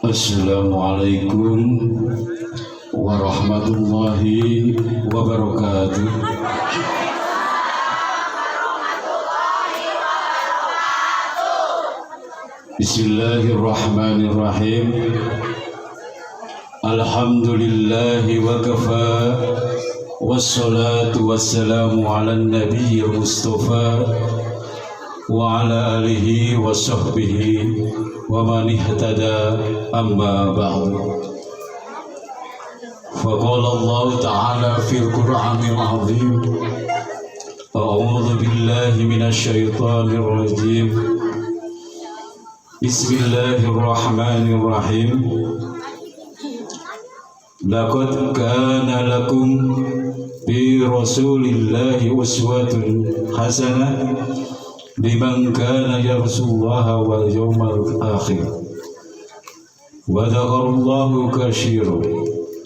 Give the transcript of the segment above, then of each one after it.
Assalamualaikum warahmatullahi wabarakatuh. Bismillahirrahmanirrahim. Alhamdulillahi wa kafa, wassalatu wassalamu ala nabiyil mustafa wa ala alihi wa sahbihi wa man ihtada, amma ba'du. Faqala Allah ta'ala fil Qur'anil azim, a'udzu billahi minasy syaithanir rajim. Bismillahirrahmanirrahim. Laqad kana lakum fi rasulillahi uswatun hasanah liman kana yarjullaha wal yawmal akhir wa dzakarallaha katsiran.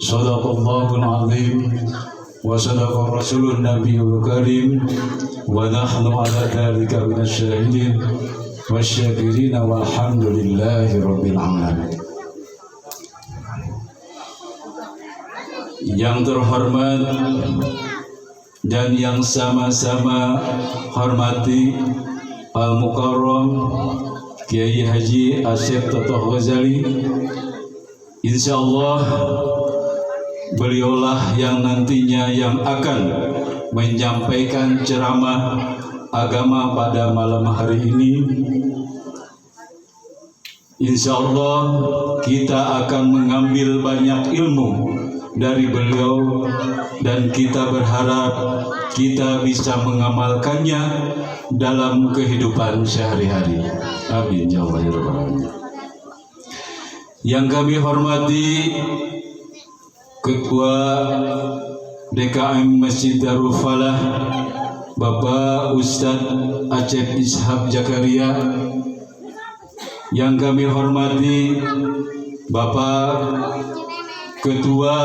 Shadaqallahul azim wa sadaqa rasulun nabiyul karim wa nahnu ala dzalika minasyahidin wasyakirina walhamdulillahi rabbil alamin. Yang terhormat dan yang sama-sama hormati Al-Mukarram Kiai Haji Asyik Totoh Ghazali, insyaallah beliaulah yang nantinya yang akan menyampaikan ceramah agama pada malam hari ini. Insyaallah kita akan mengambil banyak ilmu dari beliau dan kita berharap kita bisa mengamalkannya dalam kehidupan sehari-hari. Amin ya rabbal alamin. Yang kami hormati Ketua DKM Masjid Darul Falah Bapak Ustadz Acep Ishak Jakaria, yang kami hormati Bapak Ketua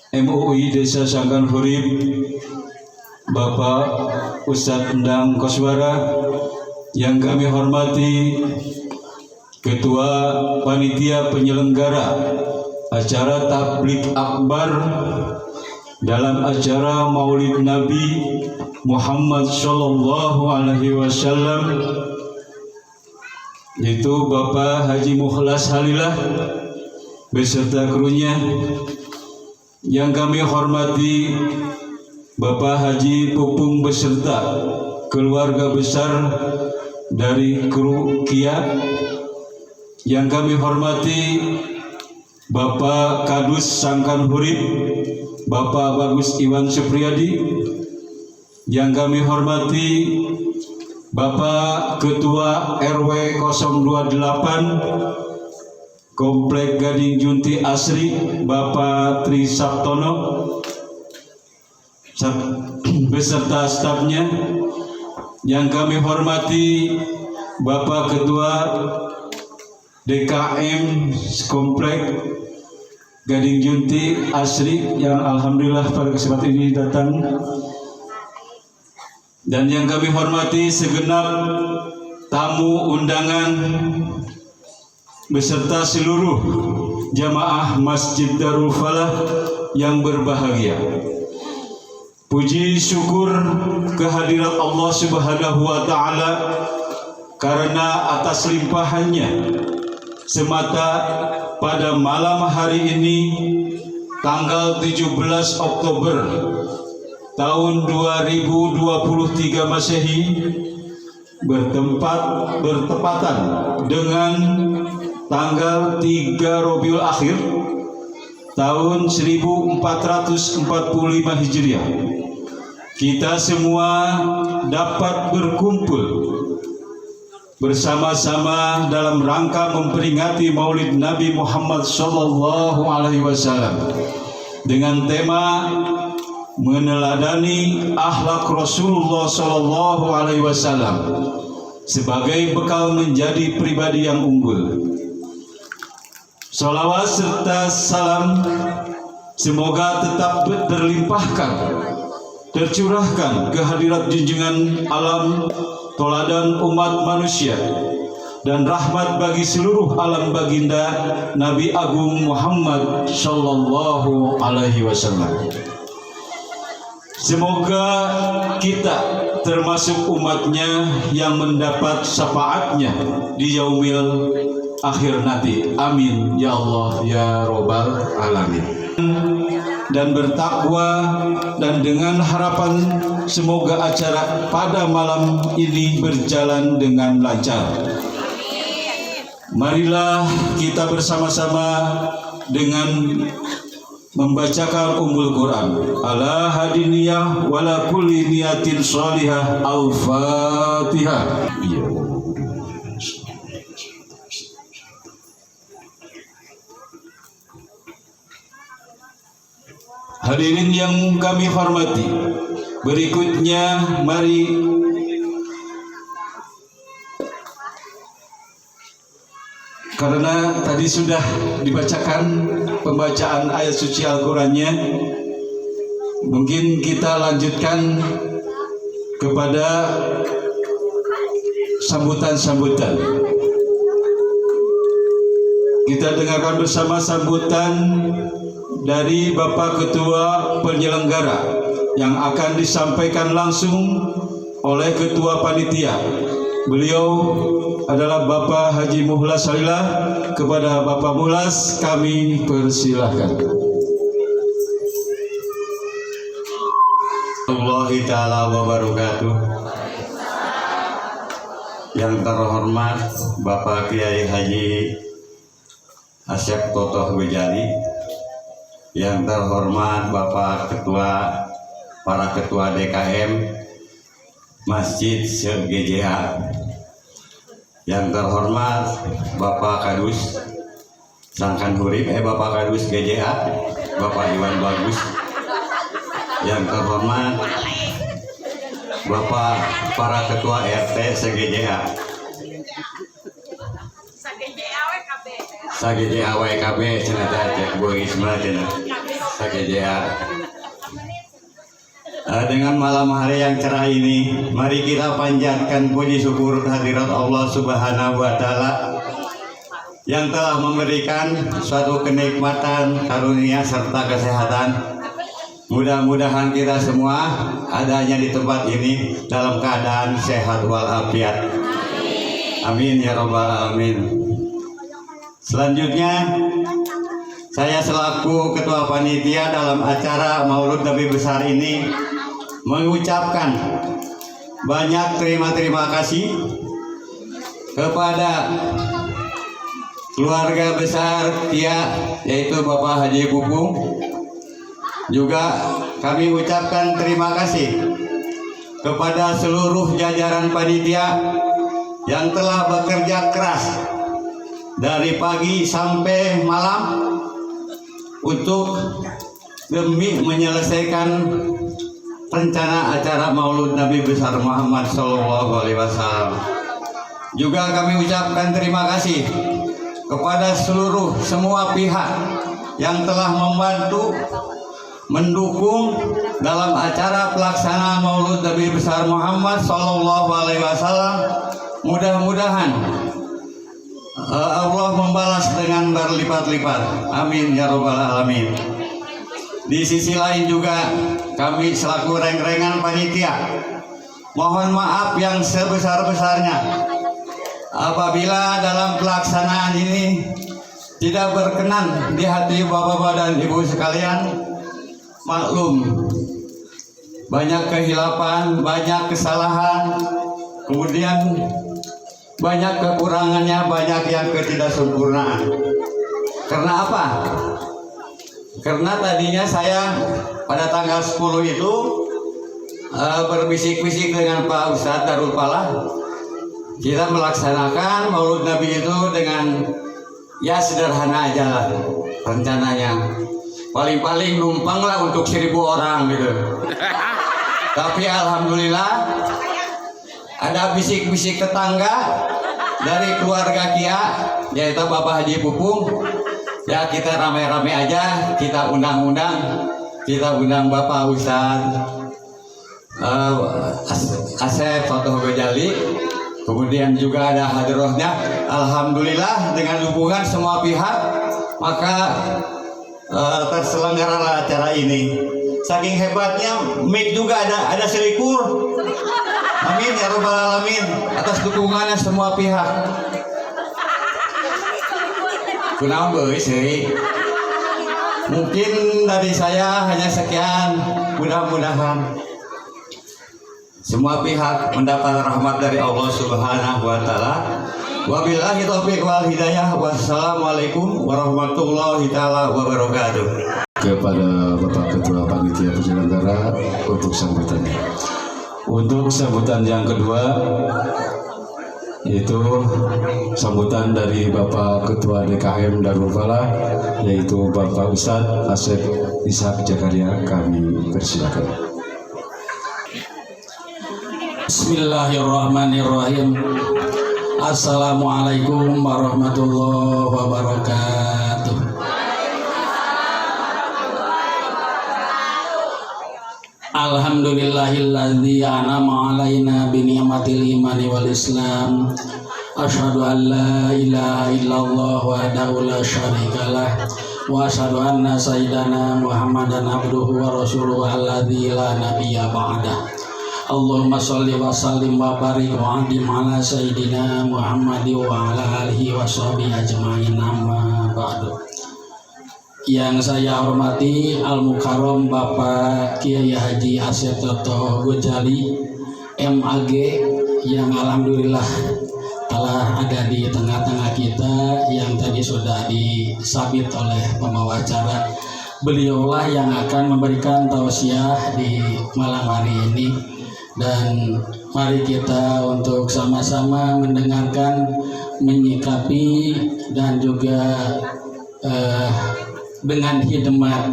MUI Desa Sangkan Hurib Bapak Ustadz Endang Koswara, yang kami hormati Ketua Panitia Penyelenggara acara Tabligh Akbar dalam acara Maulid Nabi Muhammad Sallallahu Alaihi Wasallam, yaitu Bapak Haji Mukhlas Halilah beserta krunya. Yang kami hormati Bapak Haji Pupung beserta keluarga besar dari kru Kia. Yang kami hormati Bapak Kadus Sangkan Hurib Bapak Bagus Iwan Supriyadi. Yang kami hormati Bapak Ketua RW 028 Komplek Gading Junti Asri Bapak Tri Sabtono beserta stafnya. Yang kami hormati Bapak Ketua DKM Komplek Gading Junti Asri yang alhamdulillah pada kesempatan ini datang. Dan yang kami hormati segenap tamu undangan beserta seluruh jamaah Masjid Darul Falah yang berbahagia. Puji syukur kehadirat Allah Subhanahu wa taala karena atas limpahannya semata pada malam hari ini tanggal 17 Oktober tahun 2023 Masehi bertepatan dengan tanggal 3 Rabiul Akhir tahun 1445 Hijriah. Kita semua dapat berkumpul bersama-sama dalam rangka memperingati Maulid Nabi Muhammad Sallallahu Alaihi Wasallam dengan tema meneladani akhlak Rasulullah Sallallahu Alaihi Wasallam sebagai bekal menjadi pribadi yang unggul. Salawat serta salam semoga tetap terlimpahkan, tercurahkan kehadirat junjungan alam toladan umat manusia dan rahmat bagi seluruh alam baginda Nabi Agung Muhammad sallallahu alaihi wasallam. Semoga kita termasuk umatnya yang mendapat syafaatnya di yaumil akhir nanti. Amin ya Allah ya Rabbal alamin. Dan bertakwa, dan dengan harapan semoga acara pada malam ini berjalan dengan lancar. Marilah kita bersama-sama dengan membacakan Ummul Quran. Ala hadiniyah wala kulli niyatin shalihah. Al-Fatihah. Hadirin yang kami hormati, berikutnya mari karena tadi sudah dibacakan pembacaan ayat suci Al-Qur'annya, mungkin kita lanjutkan kepada sambutan-sambutan. Kita dengarkan bersama sambutan dari Bapak Ketua Penyelenggara yang akan disampaikan langsung oleh Ketua Panitia. Beliau adalah Bapak Haji Muhlas Salilah. Kepada Bapak Muhlas kami persilahkan. Wassalamualaikum warahmatullahi wabarakatuh. Yang terhormat Bapak Kiai Haji Asep Totoh Bejali, yang terhormat Bapak Ketua, para Ketua DKM Masjid se-GJA, yang terhormat Bapak Kadus Sangkan Hurib, Bapak Kadus GJA, Bapak Iwan Bagus, yang terhormat Bapak para Ketua RT se-GJA, Sa-GJA WKB, cenata cek Bu Isma cenah Sa-GJA. Dengan malam hari yang cerah ini, mari kita panjatkan puji syukur hadirat Allah Subhanahu wa Ta'ala yang telah memberikan suatu kenikmatan, karunia serta kesehatan. Mudah-mudahan kita semua adanya di tempat ini dalam keadaan sehat walafiat. Amin ya rabbal alamin. Selanjutnya, saya selaku Ketua Panitia dalam acara Maulud Nabi Besar ini mengucapkan banyak terima kasih kepada keluarga besar Tia, yaitu Bapak Haji Pupung. Juga kami ucapkan terima kasih kepada seluruh jajaran panitia yang telah bekerja keras dari pagi sampai malam untuk demi menyelesaikan rencana acara Maulud Nabi Besar Muhammad SAW. Juga kami ucapkan terima kasih kepada semua pihak yang telah membantu mendukung dalam acara pelaksanaan Maulud Nabi Besar Muhammad SAW. Mudah-mudahan Allah membalas dengan berlipat-lipat. Amin ya rabbal alamin. Di sisi lain juga kami selaku reng-rengan panitia mohon maaf yang sebesar-besarnya apabila dalam pelaksanaan ini tidak berkenan di hati bapak-bapak dan ibu sekalian. Maklum, banyak kehilapan, banyak kesalahan, kemudian banyak kekurangannya, banyak yang ketidaksempurnaan. Karena apa? Karena tadinya saya pada tanggal 10 itu berbisik-bisik dengan Pak Ustadz Darul Falah, kita melaksanakan Maulud Nabi itu dengan ya sederhana aja lah rencananya. Paling-paling numpang lah untuk 1000 orang gitu. Tapi alhamdulillah ada bisik-bisik tetangga dari keluarga Kia, yaitu Bapak Haji Pupung. Ya kita ramai-ramai aja, kita undang Bapak Ustadz Asep Totoh Bejali, kemudian juga ada hadrohnya. Alhamdulillah dengan dukungan semua pihak maka terselenggaralah acara ini. Saking hebatnya mic juga ada selikur. Amin ya rabbal alamin atas dukungannya semua pihak. Kunaon beus euy. Mungkin dari saya hanya sekian. Mudah-mudahan semua pihak mendapat rahmat dari Allah Subhanahu wa taala. Wabillahi taufiq wal hidayah. Wassalamualaikum warahmatullahi taala wabarakatuh. Kepada Bapak Ketua Panitia Penyelenggara untuk sambutannya. Untuk sambutan yang kedua yaitu sambutan dari Bapak Ketua DKM Darul Falah, yaitu Bapak Ustadz Asep Ishak Jakaria. Kami persilakan. Bismillahirrahmanirrahim. Assalamualaikum warahmatullahi wabarakatuh. Alhamdulillahilladzi an'ama 'alaina bi ni'matil imani wal islam. Asyhadu an la ilaha illallah wahdahu la syarikalah wa asyhadu anna sayyidana Muhammadan abduhu wa rasuluhu alladzi la nabiyya ba'dah. Allahumma sholli wa sallim wa barik wa adim ala sayyidina Muhammad wa ala alihi wa sahbihi ajma'in, amma ba'du. Yang saya hormati Al-Mukarram Bapak Kiai Haji Asep Toto Gojali MAG, yang alhamdulillah telah ada di tengah-tengah kita, yang tadi sudah disabit oleh pembawa acara. Beliaulah yang akan memberikan tausiah di malam hari ini, dan mari kita untuk sama-sama mendengarkan, menyikapi, dan juga dengan hikmat.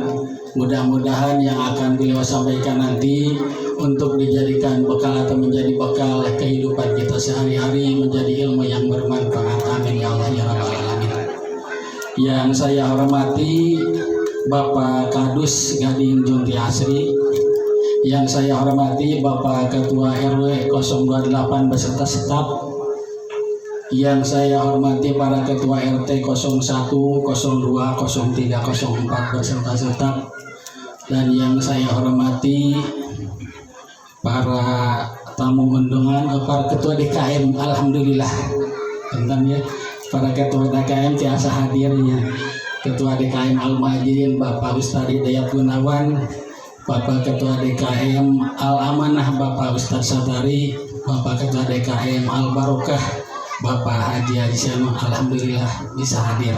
Mudah-mudahan yang akan beliau sampaikan nanti untuk dijadikan bekal atau menjadi bekal kehidupan kita sehari-hari, menjadi ilmu yang bermanfaat. Amin ya Allah ya rabbal alamin. Yang saya hormati Bapak Kadus Gading Junti Asri, yang saya hormati Bapak Ketua RW 028 beserta staf, yang saya hormati para Ketua RT 01, 02, 03, 04 beserta staf, dan yang saya hormati para tamu undangan, para Ketua DKM. Alhamdulillah, tentang ya, para Ketua DKM tiasa hadirnya. Ketua DKM Al-Muhajirin Bapak Ustadz Hidayat Gunawan, Bapak Ketua DKM Al-Amanah Bapak Ustadz Satari, Bapak Ketua DKM Al-Barokah Bapak Haji Aisyah, alhamdulillah bisa hadir.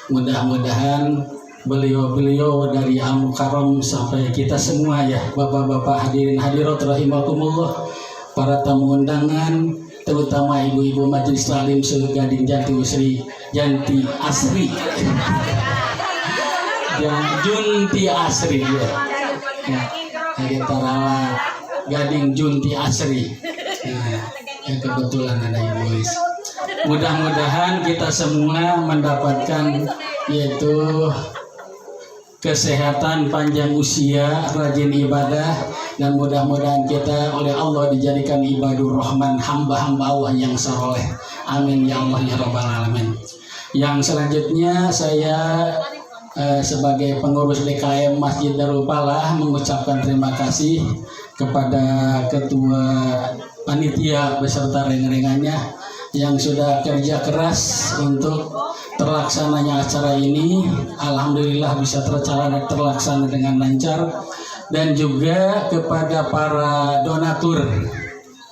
Mudah-mudahan beliau-beliau dari Al-Mukarram sampai kita semua ya, bapak-bapak hadirin hadirat rahimakumullah, para tamu undangan, terutama ibu-ibu majelis taklim Gading Junti Asri Junti Asri ya. Tarala Gading Junti Asri. Yang kebetulan ada Ibu Is. Mudah-mudahan kita semua mendapatkan yaitu kesehatan, panjang usia, rajin ibadah, dan mudah-mudahan kita oleh Allah dijadikan ibadur rahman, hamba-hamba Allah yang saleh. Amin ya Allah ya rabbal alamin. Yang selanjutnya saya sebagai pengurus DKM Masjid Darul Falah mengucapkan terima kasih kepada Ketua Panitia beserta reng-rengannya yang sudah kerja keras untuk terlaksananya acara ini. Alhamdulillah bisa terlaksana dengan lancar. Dan juga kepada para donatur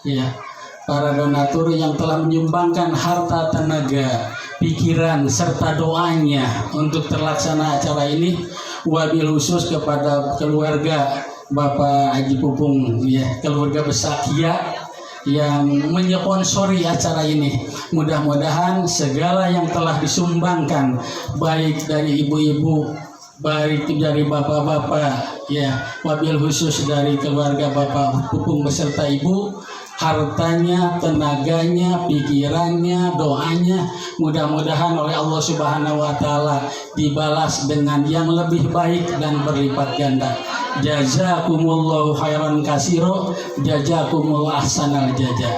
ya, para donatur yang telah menyumbangkan harta, tenaga, pikiran serta doanya untuk terlaksana acara ini. Wabil khusus kepada keluarga Bapak Haji Pupung ya, keluarga Besakia yang menyponsori acara ini. Mudah-mudahan segala yang telah disumbangkan, baik dari ibu-ibu, baik dari bapak-bapak ya, wabil khusus dari keluarga Bapak Pupung beserta ibu, hartanya, tenaganya, pikirannya, doanya, mudah-mudahan oleh Allah Subhanahu wa taala dibalas dengan yang lebih baik dan berlipat ganda. Jazakumullahu khairan katsira, jazakumullahu ahsanal jaza.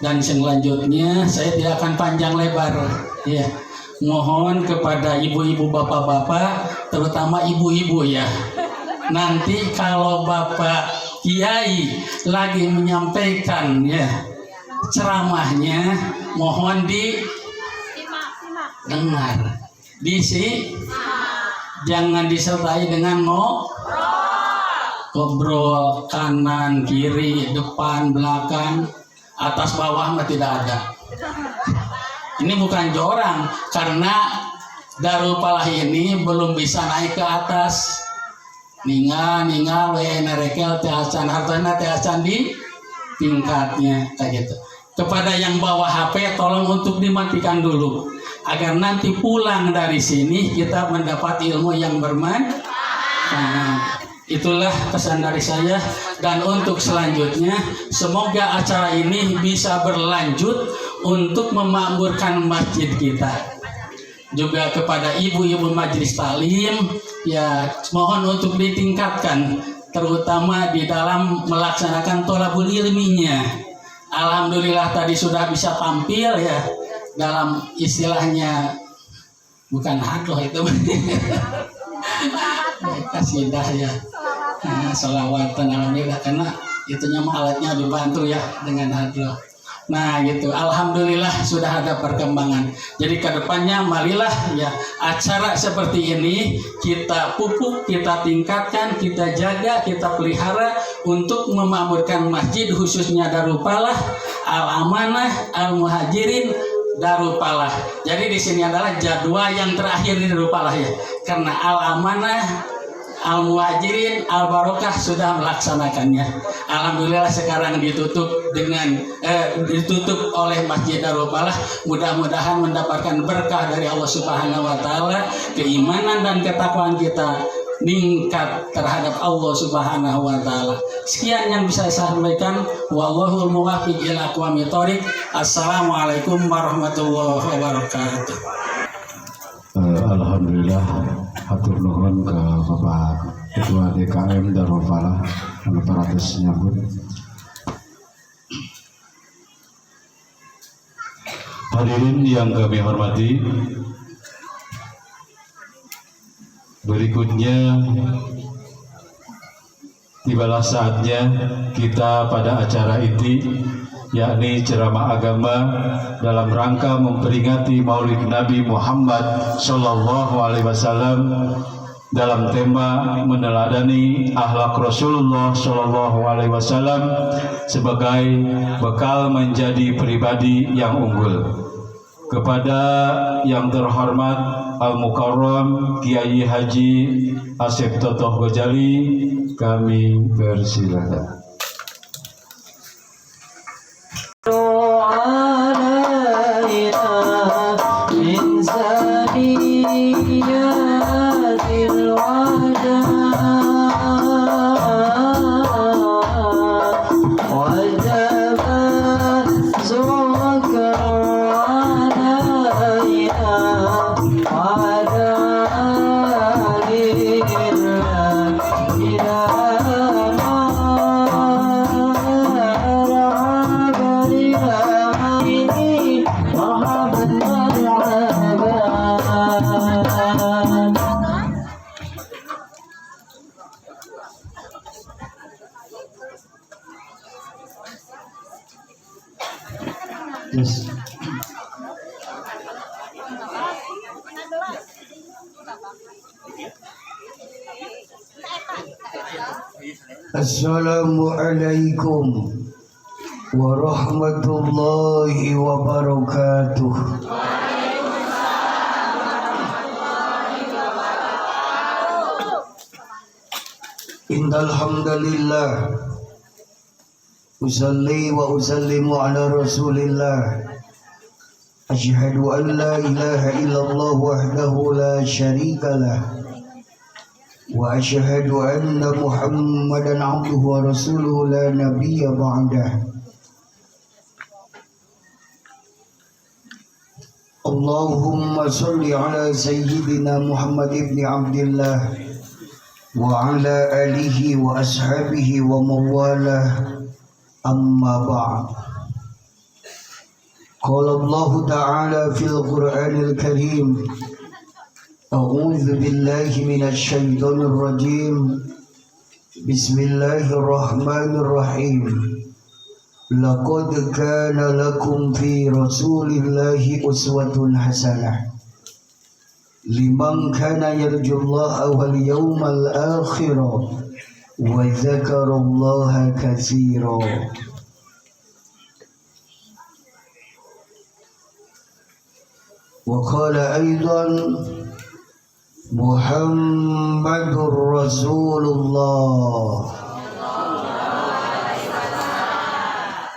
Dan selanjutnya saya tidak akan panjang lebar, ya. Mohon kepada ibu-ibu, bapak-bapak, terutama ibu-ibu ya. Nanti kalau Bapak Kiai lagi menyampaikan ya ceramahnya, mohon dengar, jangan disertai dengan ngobrol kanan kiri depan belakang atas bawah mah tidak ada. Ini bukan jorang, karena Darul Falah ini belum bisa naik ke atas. Ningal we nerekel teacan hartana teacan di tingkatnya kayak gitu. Kepada yang bawa HP tolong untuk dimatikan dulu agar nanti pulang dari sini kita mendapat ilmu yang bermanfaat. Nah, itulah pesan dari saya. Dan untuk selanjutnya semoga acara ini bisa berlanjut untuk memakmurkan masjid kita. Juga kepada ibu-ibu majelis taklim ya, mohon untuk ditingkatkan terutama di dalam melaksanakan tholabul ilminya. Alhamdulillah tadi sudah bisa tampil ya dalam istilahnya, bukan hadroh itu kasidah ya, sholawatan alhamdulillah, karena itunya alatnya dibantu ya dengan hadroh. Nah gitu, alhamdulillah sudah ada perkembangan. Jadi kedepannya marilah ya acara seperti ini kita pupuk, kita tingkatkan, kita jaga, kita pelihara untuk memakmurkan masjid, khususnya Darul Falah, Al Amanah, Al Muhajirin, Darul Falah. Jadi di sini adalah jadwal yang terakhir di Darul Falah ya, karena Al Amanah, Al Muhajirin, Al Barokah sudah melaksanakannya. Alhamdulillah sekarang ditutup oleh Masjid Darul Falah. Mudah-mudahan mendapatkan berkah dari Allah Subhanahu wa taala, keimanan dan ketakwaan kita meningkat terhadap Allah Subhanahu wa taala. Sekian yang bisa saya sampaikan. Wallahul muwaffiq ila aqwamit thoriq. Assalamualaikum warahmatullahi wabarakatuh. Alhamdulillah, hatur nuhun ke Bapak Ketua DKM Darul Falah anu paratos nyambut. Hadirin yang kami hormati, berikutnya tibalah saatnya kita pada acara inti, yakni ceramah agama dalam rangka memperingati Maulid Nabi Muhammad Sallallahu Alaihi Wasallam dalam tema meneladani akhlak Rasulullah Sallallahu Alaihi Wasallam sebagai bekal menjadi pribadi yang unggul. Kepada yang terhormat Al-Mukarram Kiai Haji Asep Totoh Gojali kami persilakan. Assalamualaikum warahmatullahi wabarakatuh. Innal hamdalillah usalli wa usallimu ala Rasulillah. Asyhadu an la ilaha illallah wahdahu la syarikalah. Wa asyhadu anna Muhammadan abduhu wa rasuluhu la nabiyya ba'dah. Allahumma salli ala sayyidina Muhammad ibn Abdillah wa ala alihi wa ashabihi wa mawalah, amma ba'd. قال الله تعالى في القرآن الكريم أعوذ بالله من الشيطان الرجيم بسم الله الرحمن الرحيم لقد كان لكم في رسول الله أسوة حسنة لمن كان يرجو الله واليوم الآخر وذكر الله كثيرا. وقال أيضا محمد رسول الله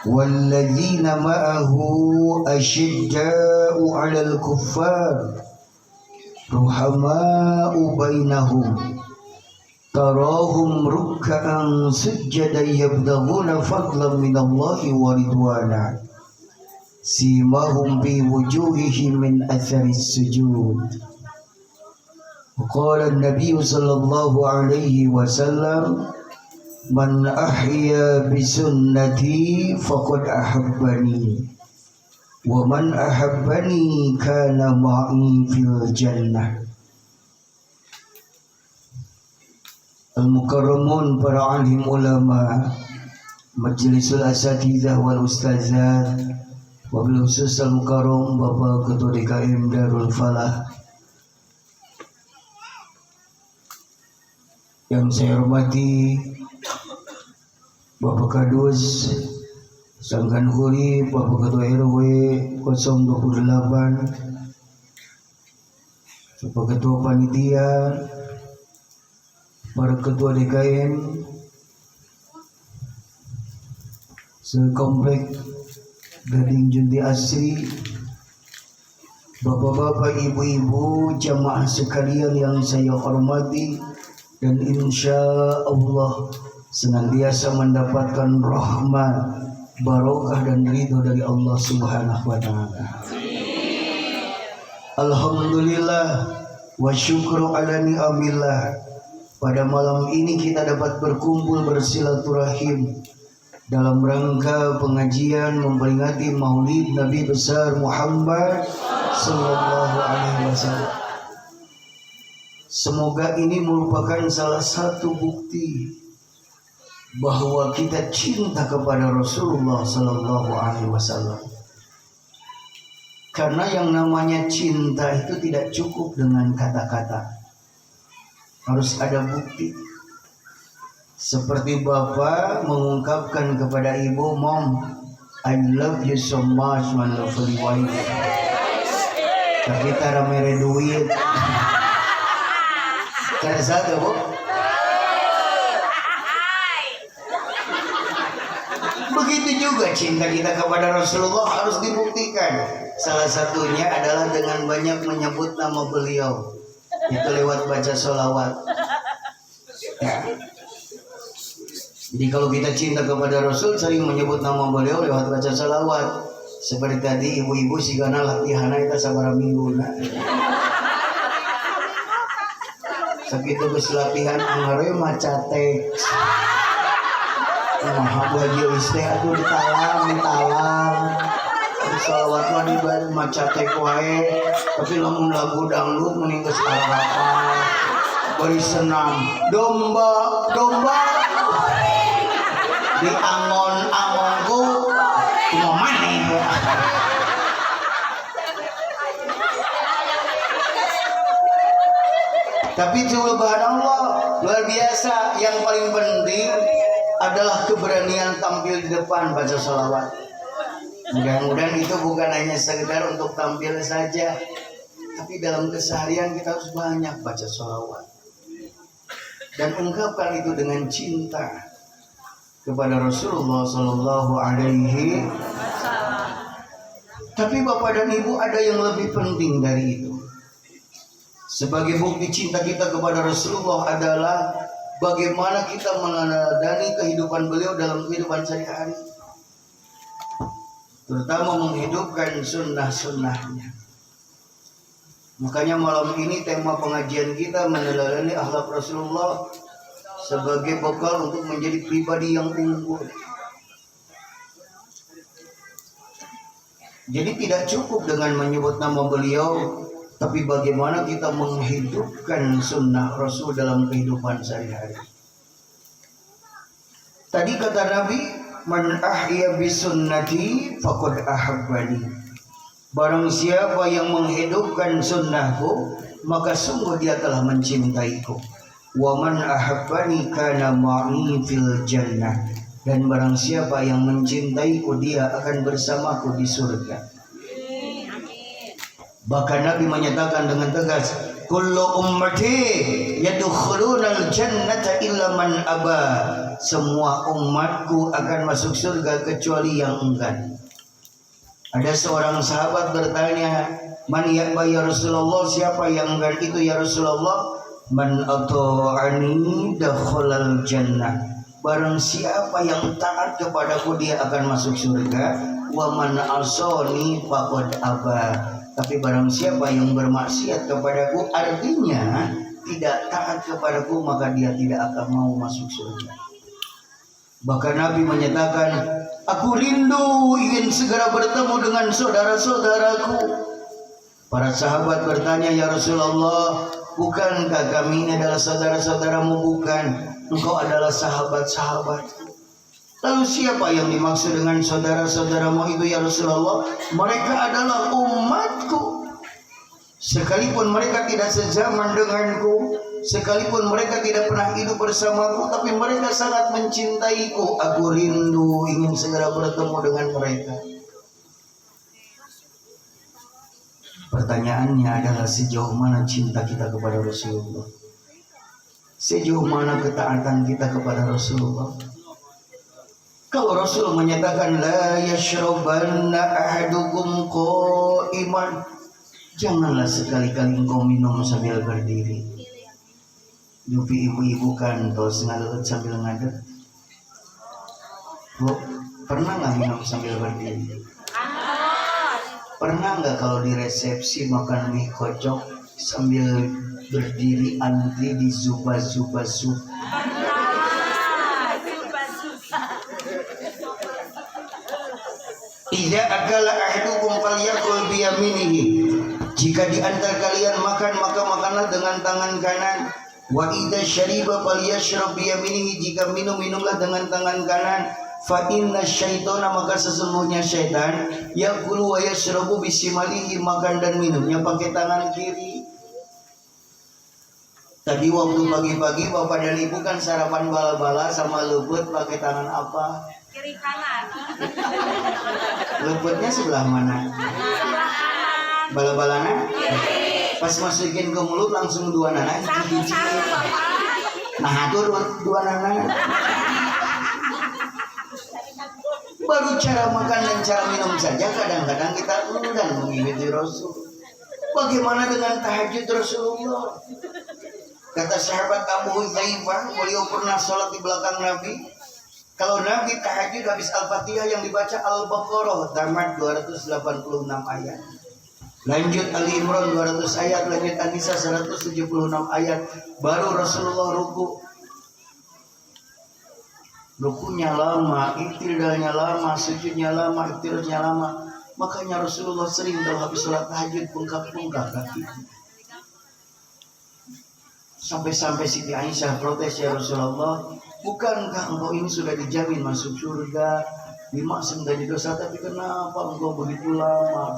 والذين معه أشداء على الكفار رحماء بينهم تراهم ركعا سجدا يبتغون فضلا من الله ورضوانا سيماهم في وجوههم من أثر السجود. وقال النبي صلى الله عليه وسلم من أحيا بسنتي فقد أحبني ومن أحبني كان معي في الجنة. Al-Mukarramun, para alim ulama, Majlisul Asatidzah wal Ustazat, wabil khusus Al-Mukarram Bapak Ketua DKM Darul Falah yang saya hormati, Bapak Kadus Sangkan Huri, Bapak Ketua RW 028, Bapak Ketua Panitia, para Ketua DKM sekomplek Gading Junti Asri, bapak-bapak, ibu-ibu, jamaah sekalian yang saya hormati, dan insya Allah senantiasa mendapatkan rahmat, barokah dan ridho dari Allah Subhanahu wa Ta'ala. Alhamdulillah wa syukru ala ni'amillah. Pada malam ini kita dapat berkumpul bersilaturahim dalam rangka pengajian memperingati Maulid Nabi besar Muhammad sallallahu alaihi wasallam. Semoga ini merupakan salah satu bukti bahwa kita cinta kepada Rasulullah sallallahu alaihi wasallam. Karena yang namanya cinta itu tidak cukup dengan kata-kata. Harus ada bukti. Seperti bapak mengungkapkan kepada ibu, Mom, I love you so much, my lovely wife. Tapi tara mere duit. Karena satu, Bu. Begitu juga cinta kita kepada Rasulullah harus dibuktikan. Salah satunya adalah dengan banyak menyebut nama beliau. Itu lewat baca sholawat ya. Jadi kalau kita cinta kepada Rasul sering menyebut nama beliau lewat baca sholawat. Seperti tadi ibu-ibu sigana latihan kita sabara minggu nah. Sakitu geus latihan anggawe maca teks maha bagi istri atuh ditalang sholawat mah dibaca maca teks wae. Tapi lamun lagu dangdut mending geus harapan beri senam domba di angon-angonku kumaha maneh. Tapi subhanallah luar biasa, yang paling penting adalah keberanian tampil di depan baca sholawat. Mudah-mudahan itu bukan hanya sekedar untuk tampil saja, tapi dalam keseharian kita harus banyak baca sholawat dan ungkapkan itu dengan cinta kepada Rasulullah Sallallahu Alaihi Wasallam. Tapi bapak dan ibu, ada yang lebih penting dari itu. Sebagai bukti cinta kita kepada Rasulullah adalah bagaimana kita meneladani kehidupan beliau dalam kehidupan sehari-hari, terutama menghidupkan sunnah-sunnahnya. Makanya malam ini tema pengajian kita meneladani akhlak Rasulullah sebagai bekal untuk menjadi pribadi yang unggul. Jadi tidak cukup dengan menyebut nama beliau, tapi bagaimana kita menghidupkan sunnah Rasul dalam kehidupan sehari-hari. Tadi kata Nabi, man ahya bisunnati faqad ahabbani. Barang siapa yang menghidupkan sunnahku, maka sungguh dia telah mencintaiku. Wa man ahabbani kana ma'i fil jannah. Dan barang siapa yang mencintaiku, dia akan bersamaku di surga. Bahkan Nabi menyatakan dengan tegas, kullu ummati yadkhulunal jannata illa man aba. Semua umatku akan masuk surga kecuali yang enggan. Ada seorang sahabat bertanya, man ya'ba ya Rasulullah, siapa yang enggan itu ya Rasulullah? Man ata'ani dakhalal jannah. Barang siapa yang taat kepadaku, dia akan masuk surga. Wa man asani faqad aba. Tapi barang siapa yang bermaksiat kepadaku, artinya tidak taat kepadaku, maka dia tidak akan mau masuk surga. Bahkan Nabi menyatakan, aku rindu ingin segera bertemu dengan saudara-saudaraku. Para sahabat bertanya, ya Rasulullah, bukankah kami ini adalah saudara-saudaramu? Bukan, engkau adalah sahabat-sahabat. Lalu siapa yang dimaksud dengan saudara-saudaramu itu ya Rasulullah? Mereka adalah umatku. Sekalipun mereka tidak sezaman denganku, sekalipun mereka tidak pernah hidup bersamaku, tapi mereka sangat mencintaiku. Aku rindu ingin segera bertemu dengan mereka. Pertanyaannya adalah sejauh mana cinta kita kepada Rasulullah? Sejauh mana ketaatan kita kepada Rasulullah? Kalau Rasul menyatakan la yashrabanna ahadukum qa'iman, janganlah sekali-kali engkau minum sambil berdiri. Yupi ibu-ibu kan tos ngalut sambil ngadeg. Bu, pernah nggak minum sambil berdiri? Pernah nggak kalau di resepsi makan mie kocok sambil berdiri antri di zuba-zuba sup? Idza akala ahadukum falyakul biyaminihi. Jika di antara kalian makan, maka makanlah dengan tangan kanan. Wa idza syariba falyashrab biyaminihi. Jika minum, minumlah dengan tangan kanan. Fa inna syaitana, maka sesungguhnya syaitan yakulu wa yashrabu bisimalihi, makan dan minumnya pakai tangan kiri. Tadi waktu pagi-pagi bapak dan ibu kan sarapan bala-bala sama luput pakai tangan apa? Kiri kanan. Luputnya sebelah mana? Bala-balana? Pas masukin ke mulut langsung dua nana. Satu-satu bapak. Nah itu dua nana. Baru cara makan dan cara minum saja kadang-kadang kita enggan mengikuti Rasul. Bagaimana dengan tahajud Rasulullah? Kata sahabat Abu Hudzaifah, beliau pernah sholat di belakang Nabi. Kalau Nabi tahajud habis Al-Fatihah yang dibaca Al-Baqarah tamat 286 ayat. Lanjut Ali Imran 200 ayat, lanjut An-Nisa 176 ayat. Baru Rasulullah ruku. Rukunya lama, iktidalnya lama, sujudnya lama, iktidarnya lama. Makanya Rasulullah sering kalau habis sholat tahajud bengkak-bengkak kaki. Sampai-sampai Siti Aisyah protes, ya Rasulullah, bukankah engkau ini sudah dijamin masuk surga, dimaksum dari dosa, tapi kenapa engkau begitu lama?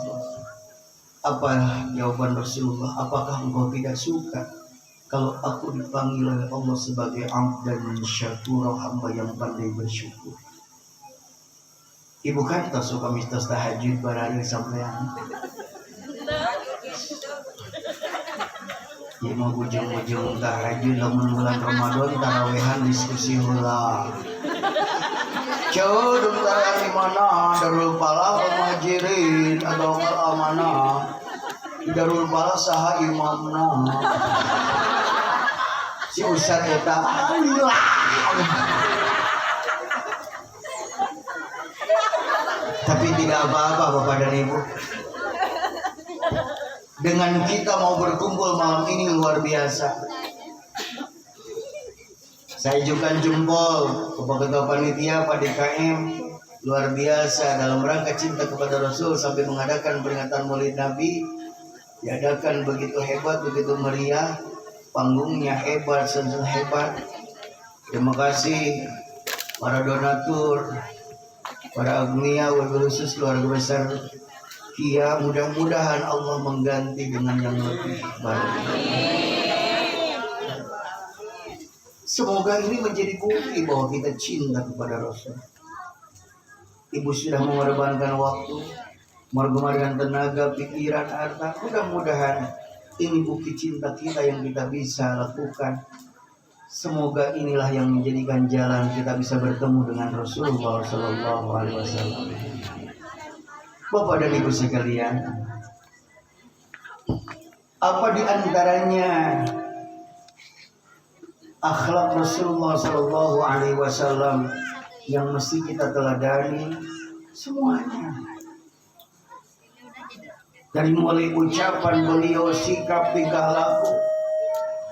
Apa jawaban Rasulullah? Apakah engkau tidak suka kalau aku dipanggil oleh Allah sebagai abd dan syakur, hamba yang pandai bersyukur? Ibu kan tak suka mistos tahajud barangnya sampean. Ya mau ujung-ujung tahajud lamun bulan Ramadan tarawehan diskusi heula. Jauh dokter di mana? Darul Falah Muhajirin atau Amanah? Darul Falah saha imamna? Si Ustaz eta tapi tidak apa-apa Bapak dan Ibu. Dengan kita mau berkumpul malam ini luar biasa. Saya ajukan jempol kepada Ketua Panitia Pak DKM luar biasa dalam rangka cinta kepada Rasul sampai mengadakan peringatan Maulid Nabi, diadakan begitu hebat, begitu meriah, panggungnya hebat, sensor hebat. Terima kasih para donatur, para agnia, wabil khusus keluarga besar Kia. Mudah-mudahan Allah mengganti dengan yang lebih baik. Semoga ini menjadi bukti bahwa kita cinta kepada Rasul. Ibu sudah mengorbankan waktu, mengorbankan tenaga, pikiran, harta. Mudah-mudahan ini bukti cinta kita yang kita bisa lakukan. Semoga inilah yang menjadikan jalan kita bisa bertemu dengan Rasulullah Sallallahu Alaihi Wasallam. Bapak dan Ibu sekalian, apa di antaranya akhlak Rasulullah Sallallahu Alaihi Wasallam yang mesti kita teladani? Semuanya, dari mulai ucapan beliau, sikap, tingkah laku,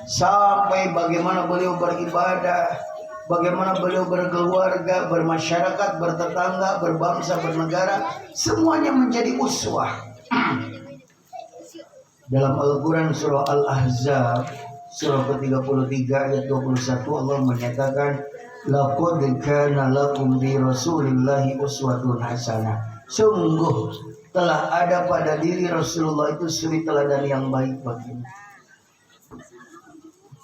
sampai bagaimana beliau beribadah, bagaimana beliau berkeluarga, bermasyarakat, bertetangga, berbangsa, bernegara, semuanya menjadi uswah. Dalam Al-Quran surah Al-Ahzab surah ke-33 ayat 21 Allah menyatakan, laqad kana lakum bi rasulillahi uswatun hasanah. Sungguh telah ada pada diri Rasulullah itu suri teladan yang baik bagimu.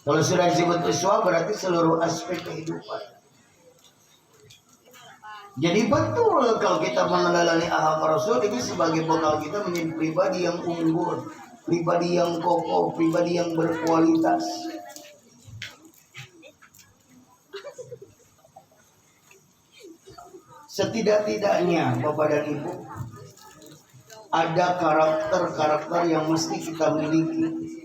Kalau sudah disebut uswah berarti seluruh aspek kehidupan. Jadi betul kalau kita meneladani akhlak Rasul itu sebagai bekal kita menjadi pribadi yang unggul, pribadi yang kokoh, pribadi yang berkualitas. Setidak-tidaknya Bapak dan Ibu, ada karakter-karakter yang mesti kita miliki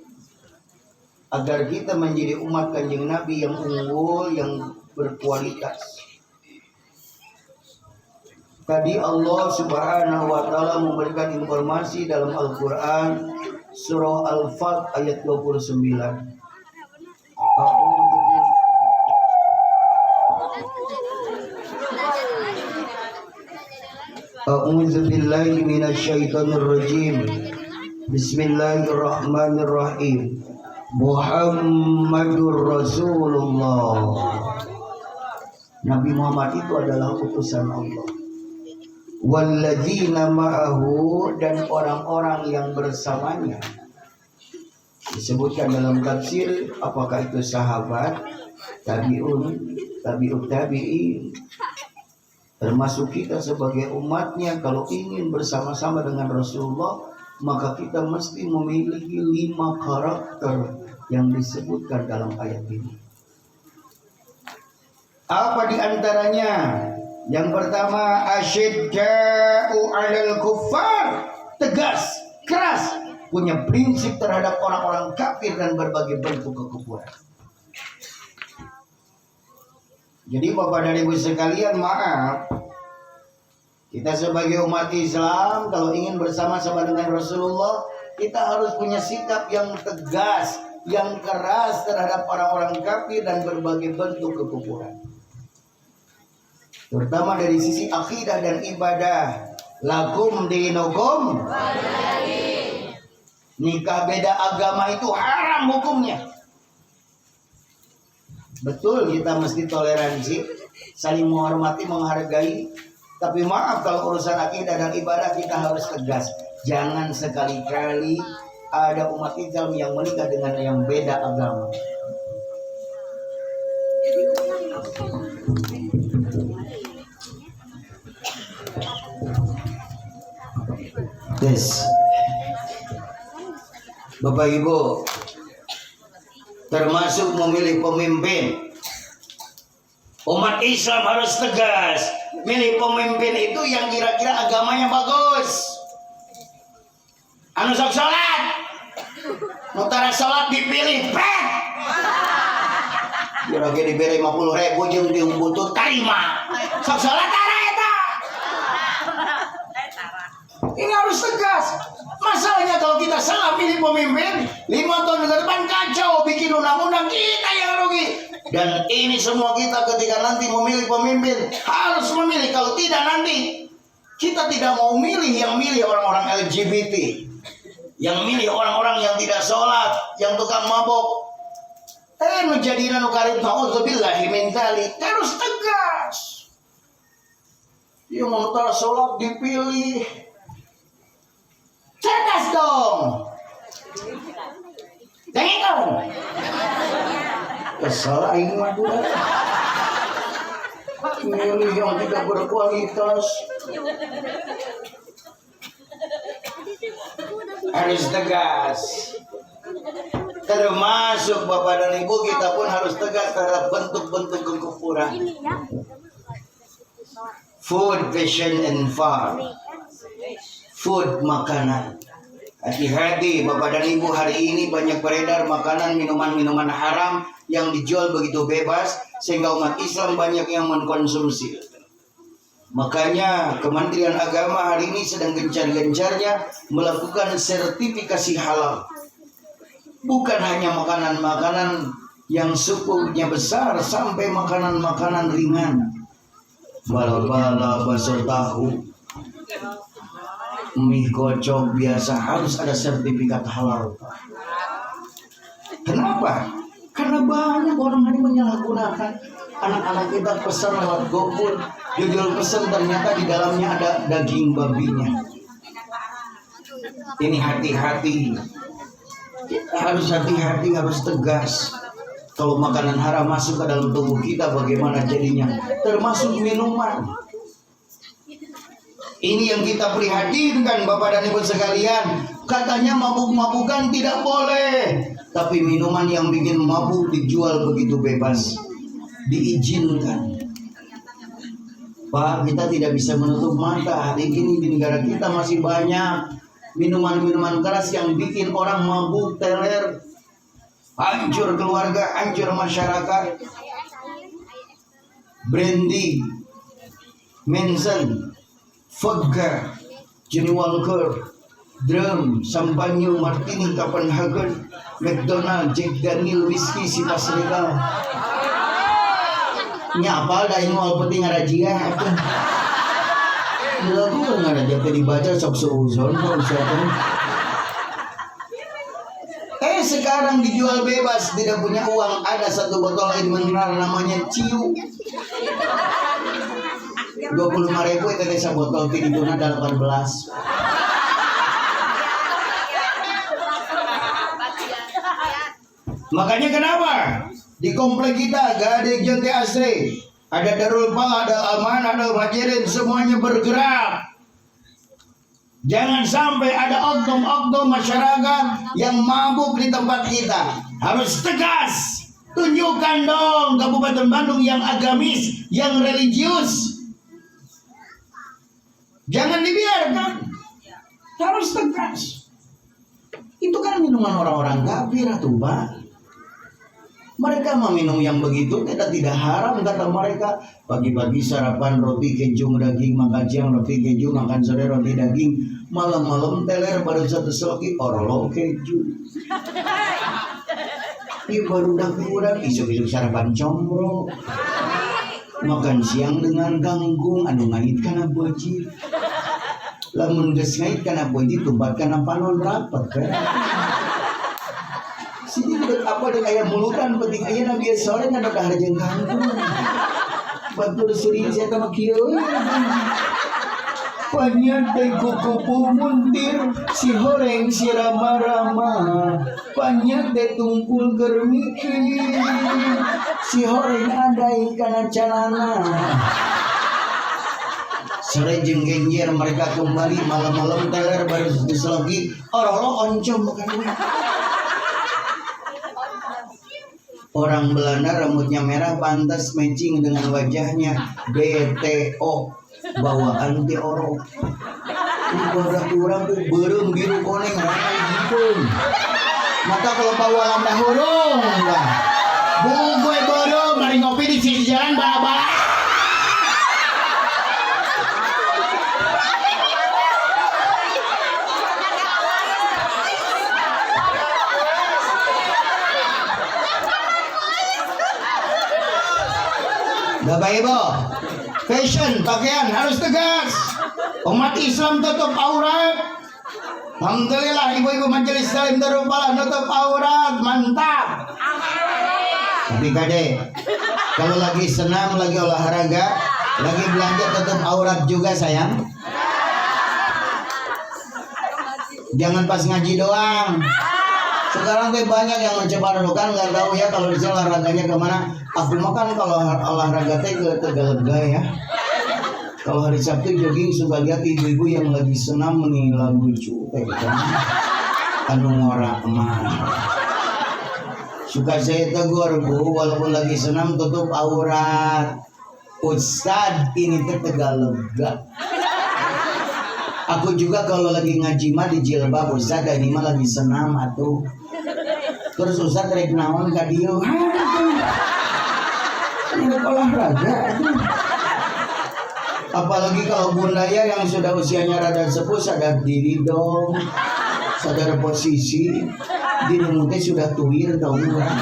agar kita menjadi umat Kanjeng Nabi yang unggul, yang berkualitas. Tadi Allah Subhanahu wa taala memberikan informasi dalam Al-Qur'an surah Al-Fat ayat 29. A'udzu billahi minasyaitonir rajim. Bismillahirrahmanirrahim. Muhammadur Rasulullah. Nabi Muhammad itu adalah utusan Allah. Walladzina ma'ahu, dan orang-orang yang bersamanya. Disebutkan dalam tafsir apakah itu sahabat, tabi'un, tabi'ut tabi'in. Termasuk kita sebagai umatnya, kalau ingin bersama-sama dengan Rasulullah, maka kita mesti memiliki 5 karakter yang disebutkan dalam ayat ini. Apa di antaranya? Yang pertama, asyidda'u 'alal kuffar, tegas, keras, punya prinsip terhadap orang-orang kafir dan berbagai bentuk kekufuran. Jadi Bapak dan Ibu sekalian, maaf, kita sebagai umat Islam kalau ingin bersama-sama dengan Rasulullah, kita harus punya sikap yang tegas, yang keras terhadap orang-orang kafir dan berbagai bentuk kekufuran. Terutama dari sisi akidah dan ibadah. Lakum dinukum. Nikah beda agama itu haram hukumnya. Betul, kita mesti toleransi, saling menghormati, menghargai. Tapi maaf, kalau urusan akidah dan ibadah kita harus tegas. Jangan sekali-kali ada umat Islam yang menikah dengan yang beda agama. Yes. Bapak Ibu, termasuk memilih pemimpin. Umat Islam harus tegas. Milih pemimpin itu yang kira-kira agamanya bagus. Anu sok sholat, nutara sholat dipilih pet. Kira-kira diberi 50.000 jeung diumbutut tarima. Sok sholat tara eta. Ini harus tegas. Masalahnya kalau kita salah pilih pemimpin, 5 tahun ke depan kacau, bikin undang-undang kita yang rugi. Dan ini semua kita ketika nanti memilih pemimpin harus memilih. Kalau tidak nanti kita tidak mau milih, yang milih orang-orang LGBT, yang milih orang-orang yang tidak sholat, yang tukang mabok. Menjadi nanukarin ta'udzubillahi min dzalik. Harus tegas. Yang mau sholat dipilih. Cerdas dong. Jangan. Kesal aing mah budak. Milih yang tidak berkualitas. Harus tegas. Termasuk Bapak dan Ibu, kita pun harus tegas terhadap bentuk-bentuk kekufuran. Food, fashion, and fun. Food, makanan. Hati-hati Bapak dan Ibu, hari ini banyak beredar makanan, minuman-minuman haram yang dijual begitu bebas sehingga umat Islam banyak yang mengkonsumsi. Makanya Kementerian Agama hari ini sedang gencar-gencarnya melakukan sertifikasi halal. Bukan hanya makanan-makanan yang sukunya besar, sampai makanan-makanan ringan. Bala-bala, bakso tahu, mie kocok biasa harus ada sertifikat halal. Kenapa? Karena banyak orang hari menyalahgunakan. Anak-anak kita pesan lewat GoFood, jujur pesan ternyata di dalamnya ada daging babinya. Ini hati-hati. Kita harus hati-hati, harus tegas. Kalau makanan haram masuk ke dalam tubuh kita, bagaimana jadinya? Termasuk minuman. Ini yang kita prihatinkan Bapak dan Ibu sekalian. Katanya mabuk-mabukan tidak boleh, tapi minuman yang bikin mabuk dijual begitu bebas, diizinkan. Pak, kita tidak bisa menutup mata. Hari ini di negara kita masih banyak minuman-minuman keras yang bikin orang mabuk, teler, hancur keluarga, hancur masyarakat. Brandy, Manson, vodka, Johnny Walker, drum, Champagne, Martini, Copenhagen, McDonald, Jack Daniel, whiskey, Sivas Regal. Nyapal dah ini mau penting razia. Lagu nggak ada jadi dibaca sok seuzon kok usahakan. Sekarang dijual bebas, tidak punya uang, ada satu botol air mineral namanya Ciu. 25.000 itu desa botol tidurnya 18. Makanya kenapa di komplek kita gak ada Jonte Asri, ada Darul Falah, ada Aman, ada Majirin, semuanya bergerak. Jangan sampai ada oknum-oknum masyarakat yang mabuk di tempat kita. Harus tegas. Tunjukkan dong Kabupaten Bandung yang agamis, yang religius. Jangan dibiarkan. Harus tegas. Itu kan minuman orang-orang kafir tuh, Pak. Mereka meminum yang begitu tidak haram kata mereka. Pagi-pagi sarapan roti keju daging, makan siang roti keju, makan sore roti daging, malam-malam teler baru satu seloki orlo keju. Iya baru daging kurang, isu-isu sarapan combro. Makan siang dengan ganggung, anu ngait kana boji. Lamun geus ngait kana boji tumpat kana panon rapat kan. Sini apa dengan ayam mulutan penting ayah nabi sore nggak ada harga kangkung. Bantu suri saya sama kieu. Panyat kuku muntir si horeng si rama-rama. Panyat tungkul germikir si horeng adai kana calana. Sore jeung genjer mereka kembali malam-malam teler baru diselogi orolo oncom bukan. Orang Belanda rambutnya merah pantas matching dengan wajahnya. BTO bawaan di oro. Ibarat orang tuh berem biru koneng ramai gitu. Maka kalau bawa landa hurung lah. Bu gue berem mari ngopi di sini jalan bala-bala. Bapak Ibu, fashion pakaian harus tegas. Umat Islam tutup aurat. Alhamdulillah ibu-ibu majelis salim Darul Falah tutup aurat, mantap. Tapi kade, kalau lagi senam, lagi olahraga, lagi belanja tutup aurat juga sayang. Jangan pas ngaji doang. Sekarang tuh banyak yang mencoba kan nggak tahu ya kalau di sini olahraganya kemana. Aku makan kalau olahraga teh ke Tegalega ya. Kalau hari Sabtu jogging suka lihat ibu-ibu yang lagi senam nih lagu lucu teh kan. Anu ngora emang. Suka saya tegur bu, walaupun lagi senam tutup aurat. Ustad ini teh Tegalega. Aku juga kalau lagi ngaji mah di jilbab Ustad, ini mah lagi senam atuh. Terus Ustad rek naon ka dieu. Ini olahraga atuh. Apalagi kalau bundaya yang sudah usianya rada sepuh sadar diri dong, sadar posisi, di rumahnya sudah tuir tau enggak?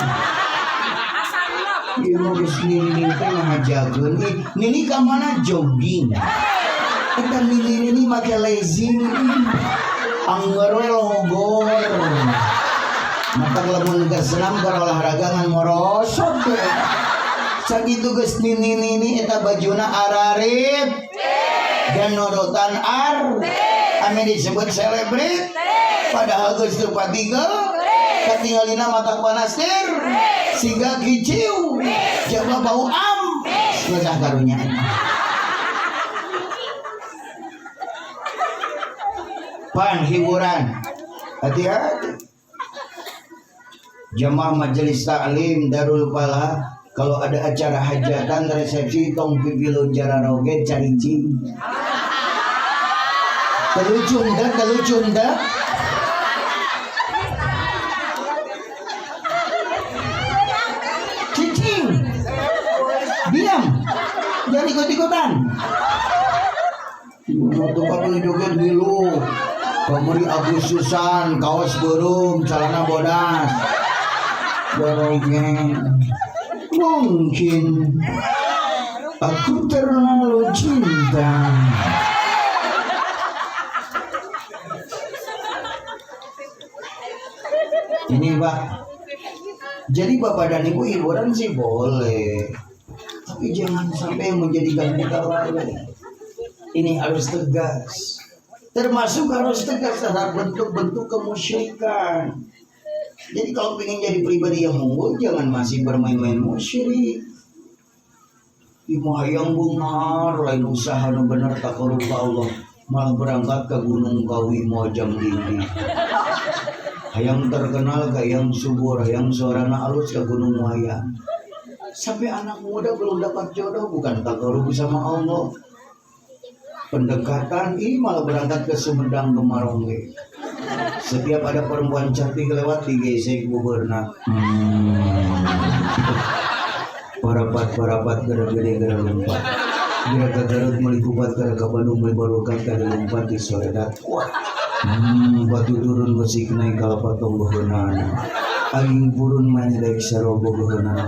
Iya harus nini teh ngajageun, nini ka mana jogging? Kita nini make lazy, anggar we logor. Mata lamun geus senam keur olahraga ngan morosot teh. Sakitu geus nini eta bajuna ararip. Dan nurutan ame disebut selebrit padahal geus teu patiga katingalina mata panas tir siga kiciu jaga bau ngeusah karunya pan hiburan hati-hati jamaah majelis taklim Darul Falah. Kalau ada acara hajatan, resepsi, tong pipilun jara roget, caricing. Telucun dah. Cicing. Diam. Jangan ikut-ikutan. Waktu pakai joget dulu. Pemeri Agustusan, kaos burung, celana bodas. Joget. Mungkin aku terlalu cinta. Ini Pak. Jadi Bapak dan Ibu hiburan sih boleh, tapi jangan sampai menjadikan kita lalai. Ini harus tegas. Termasuk harus tegas terhadap bentuk-bentuk kemusyrikan. Jadi kalau pengen jadi pribadi yang unggul, jangan masih bermain-main musyrik. Ibu hayang bungar, lain usaha nu bener takarub ka Allah, malah berangkat ke Gunung Kawi mau jam dini. Hayang terkenal ke yang subur, hayang suarana alus ke Gunung Wayang. Sampai anak muda belum dapat jodoh, bukan takarub sama Allah. Pendekatan ini malah berangkat ke Sumedang ke Marongge. Setiap ada perempuan cantik lewat digesek buberna. Parapat gara-gede gara lompat. Gara Garut melikupat gara Bandung melibarukan gara lompat di soredat. Batu turun besi naik kalau patong bohonana. Angin purun main daik sarobo bohonana.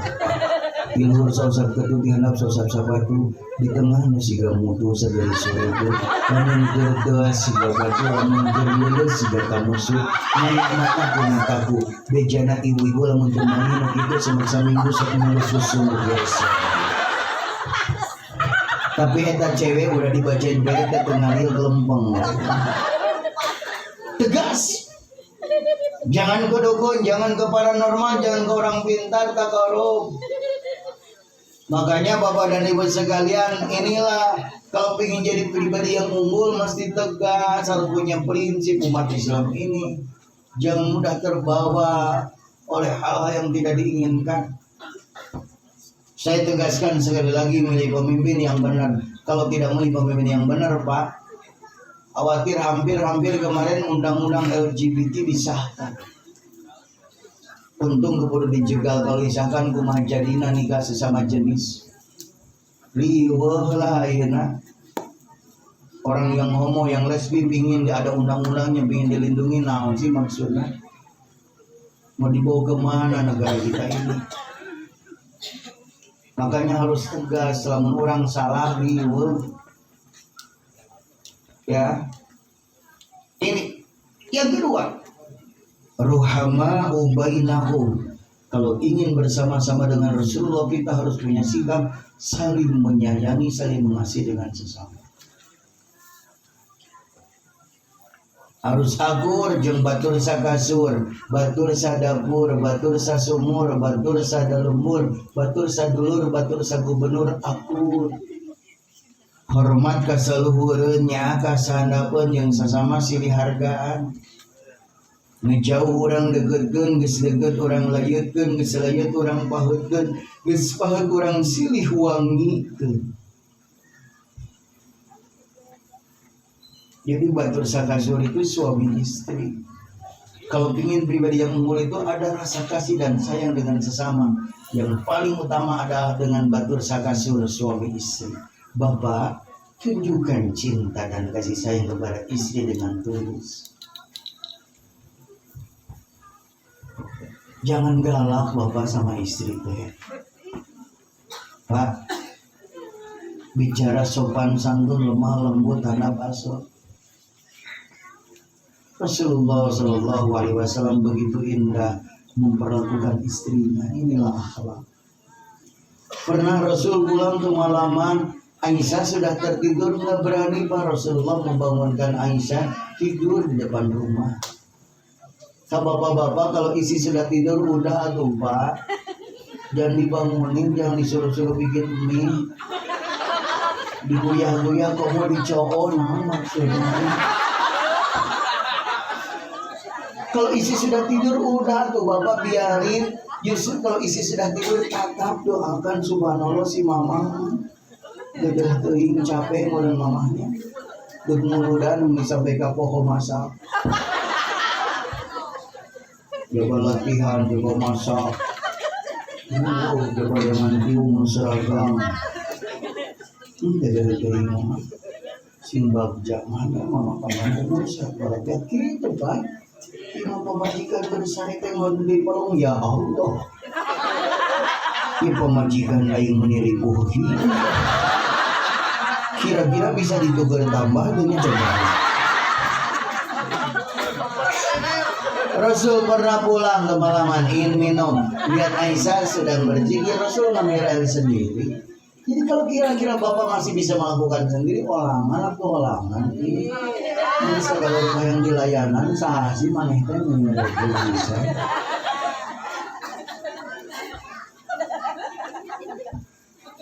Ilhur sosap ketu dihandap sosap sapatu di tengah musiga mutu segeri sore itu namun berdoa siga batu namun berlulus siga kamusu naik mata punataku bejana ibu-ibu lamun temangi nak itu semasa minggu sepuluh susu biasa. Tapi eta cewek udah dibacain beret ke tengalil kelempeng. Tegas. Jangan ke dukun, jangan ke paranormal, jangan ke orang pintar, takarub. Makanya Bapak dan Ibu sekalian, inilah kalau ingin jadi pribadi yang unggul mesti tegas, harus punya prinsip umat Islam ini. Jangan mudah terbawa oleh hal-hal yang tidak diinginkan. Saya tegaskan sekali lagi, milih pemimpin yang benar. Kalau tidak milih pemimpin yang benar, Pak, khawatir hampir kemarin undang-undang LGBT disahkan. Untung keburu dijegal kalau misalkan kumaha jadina nikah sesama jenis. Riweuh lah ayeuna. Orang yang homo, yang lesbi pingin ada undang-undangnya, pingin dilindungi, naon sih maksudnya? Mau dibawa kemana negara kita ini? Makanya harus tegas, lamun orang salah riweuh. Ya. Ini yang kedua, ruhama bainahum. Kalau ingin bersama-sama dengan Rasulullah, kita harus punya sikap saling menyayangi, saling mengasihi dengan sesama. Harus akur jeung batur sa kasur, batur sa dapur, batur sa sumur, batur sa dalembur, batur sa dulur, batur sa gubernur, akur. Hormat ka saluhureunnya, ka sahandapeun jeung sasama silih hargaan. Ngejauh orang degedkeun, geus deugeut urang layeukeun, geus layeut urang paheutkeun, geus paheut urang silih wangikeun. Jadi batur sakasur itu suami istri. Kalau ingin pribadi yang unggul itu ada rasa kasih dan sayang dengan sesama. Yang paling utama adalah dengan batur sakasur suami istri. Bapak, tunjukkan cinta dan kasih sayang kepada istri dengan tulus. Jangan galak bapak sama istri teh. Pak, bicara sopan santun, lemah lembut, handap asor. Rasulullah Shallallahu Alaihi Wasallam begitu indah memperlakukan istrinya. Inilah akhlak. Pernah Rasul pulang ke malaman, Aisyah sudah tertidur, nggak berani Pak Rasulullah membangunkan Aisyah, tidur di depan rumah. Kata bapak-bapak, kalau isi sudah tidur udah atuh Pak, jangan dibangunin, jangan disuruh-suruh bikin mie, diguyah-guyah kok mau dicokon, maksudnya. Kalau isi sudah tidur udah tuh bapak biarin. Justru kalau isi sudah tidur tatap doakan subhanallah si mama. Udah teuing capek ngobrol mamanya. Dud murudan sampai ka poho masak. Coba latihan, coba masak. Coba dengan tiung seragam. Udah teuing mama. Simbab jak mana mama kamu masak barakat gitu Pak. Yang pemajikan bersari tengok di palung ya Allah. Ini pemajikan aing meniribuhi. Kira-kira bisa ditukar tambah dengan coba. Rasul pernah pulang ke malaman ingin minum. Lihat Aisyah sedang berzikir, Rasul ngambil air sendiri. Jadi kalau kira-kira bapak masih bisa melakukan sendiri, olangan atau olangan. Ini segala rumah yang di layanan sahasi maneh teh bisa.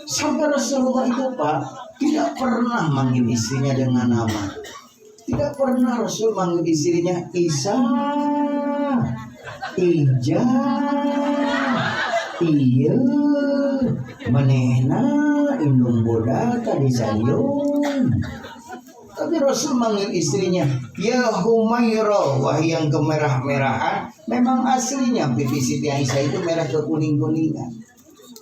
Sampai Rasulullah itu Pak tidak pernah manggil istrinya dengan nama. Tidak pernah Rasul manggil istrinya Isa, Ija, Iya, Manehna, Indung Boda, Tadi Sayung. Tapi Rasul manggil istrinya, ya Humairah, wahai yang kemerah-merahan. Memang aslinya pipi Siti Aisyah itu merah ke kuning-kuningan.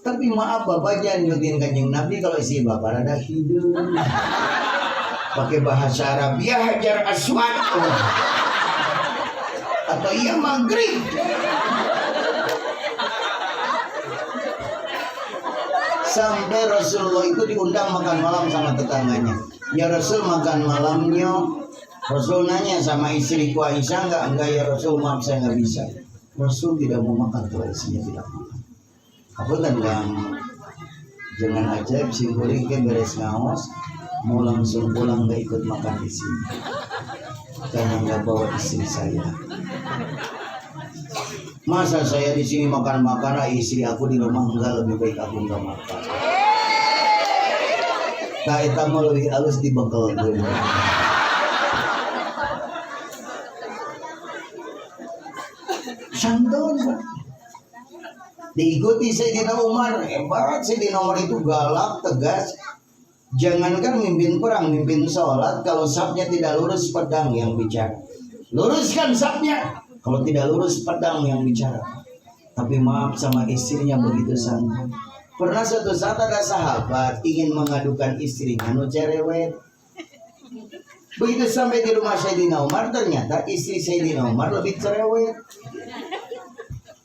Tapi maaf bapak jangan nyutin kanjeng Nabi kalau istri bapak rada hidung. Pakai bahasa Arab, ya Hajar Aswad. Atau ya Maghrib. Sampai Rasulullah itu diundang makan malam sama tetangganya. Ya Rasul makan malamnya. Rasul nanya sama istriku Aisyah, enggak ya Rasul, maaf saya nggak bisa. Rasul tidak mau makan kalau istrinya tidak makan. Apa kan jangan ajaib simpuling ke beres ngawas, mau langsung pulang nggak ikut makan di sini karena nggak bawa istri saya. Masa saya di sini makan-makan, istri aku di rumah enggak, lebih baik aku nggak makan. Nah, itu mau lebih halus dibekal dulu. Santun, diikuti Sayyidina Umar. Hebat Sayyidina Umar itu galak, tegas. Jangankan mimpin perang, mimpin sholat, kalau sapnya tidak lurus pedang yang bicara. Luruskan sapnya. Kalau tidak lurus pedang yang bicara. Tapi maaf sama istrinya begitu santai. Pernah suatu saat ada sahabat ingin mengadukan istrinya nu cerewet. Begitu sampai di rumah Sayyidina Umar, ternyata istri Sayyidina Umar lebih cerewet.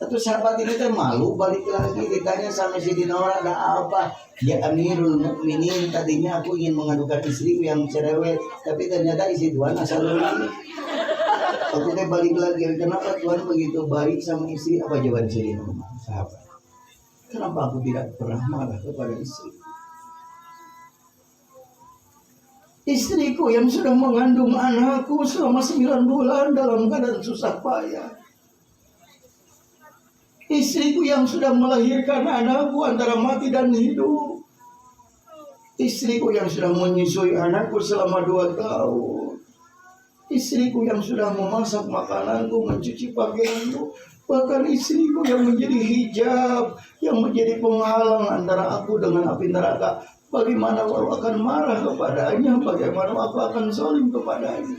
Atau sahabat ini teh malu balik lagi ditanya sama si Dinora ada apa? Ya Amirul Mukminin, tadinya aku ingin mengadukan istriku yang cerewet, tapi ternyata isi Tuhan asal lagi. Aku teh balik lagi, kenapa Tuhan begitu baik sama istri? Apa jawaban si Dinora? Sahabat, kenapa aku tidak pernah marah kepada istri? Istriku yang sudah mengandung anakku selama 9 bulan dalam keadaan susah payah. Istriku yang sudah melahirkan anakku antara mati dan hidup. Istriku yang sudah menyusui anakku selama 2 tahun. Istriku yang sudah memasak makananku, mencuci pakaianku. Bahkan istriku yang menjadi hijab, yang menjadi penghalang antara aku dengan api neraka. Bagaimana aku akan marah kepadanya? Bagaimana aku akan zalim kepadanya?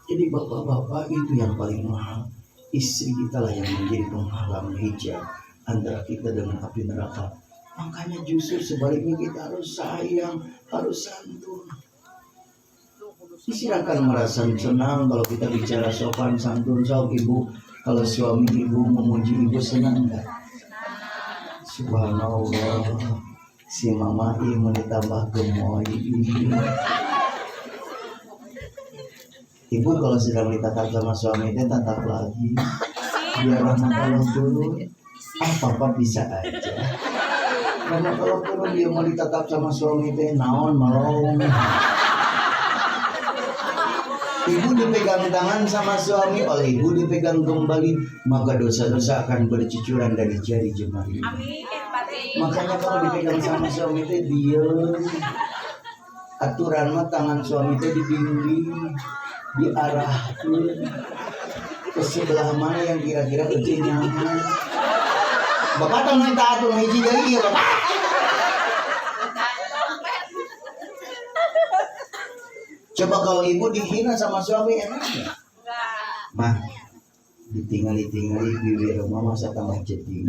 Jadi bapak-bapak itu yang paling mahal. Istri kita lah yang menjadi penghalang hijab antara kita dengan api neraka. Makanya justru sebaliknya kita harus sayang, harus santun. Istri akan merasa senang kalau kita bicara sopan santun. So ibu, kalau suami ibu memuji ibu senang enggak? Subhanallah, si mama mau ditambah gemoy. Ibu kalau sedang ditatap sama suami itu tatap lagi, biar rahmat Allah turun. Papa bisa aja. Karena kalau turun dia mau ditatap sama suami itu naon melong. Ibu dipegang tangan sama suami, oleh ibu dipegang kembali, maka dosa-dosa akan bercucuran dari jari jemari. Makanya kalau dipegang sama suami itu diam. Aturan mah tangan suami itu dibimbing, diarahkan ke sebelah mana yang kira-kira kecil nyaman. Bapak tahu minta atur hiji dari ya bapak. Coba kalau ibu dihina sama suami enak ya? Mah, ditinggali-tinggali bibir mama masa tambah ceting.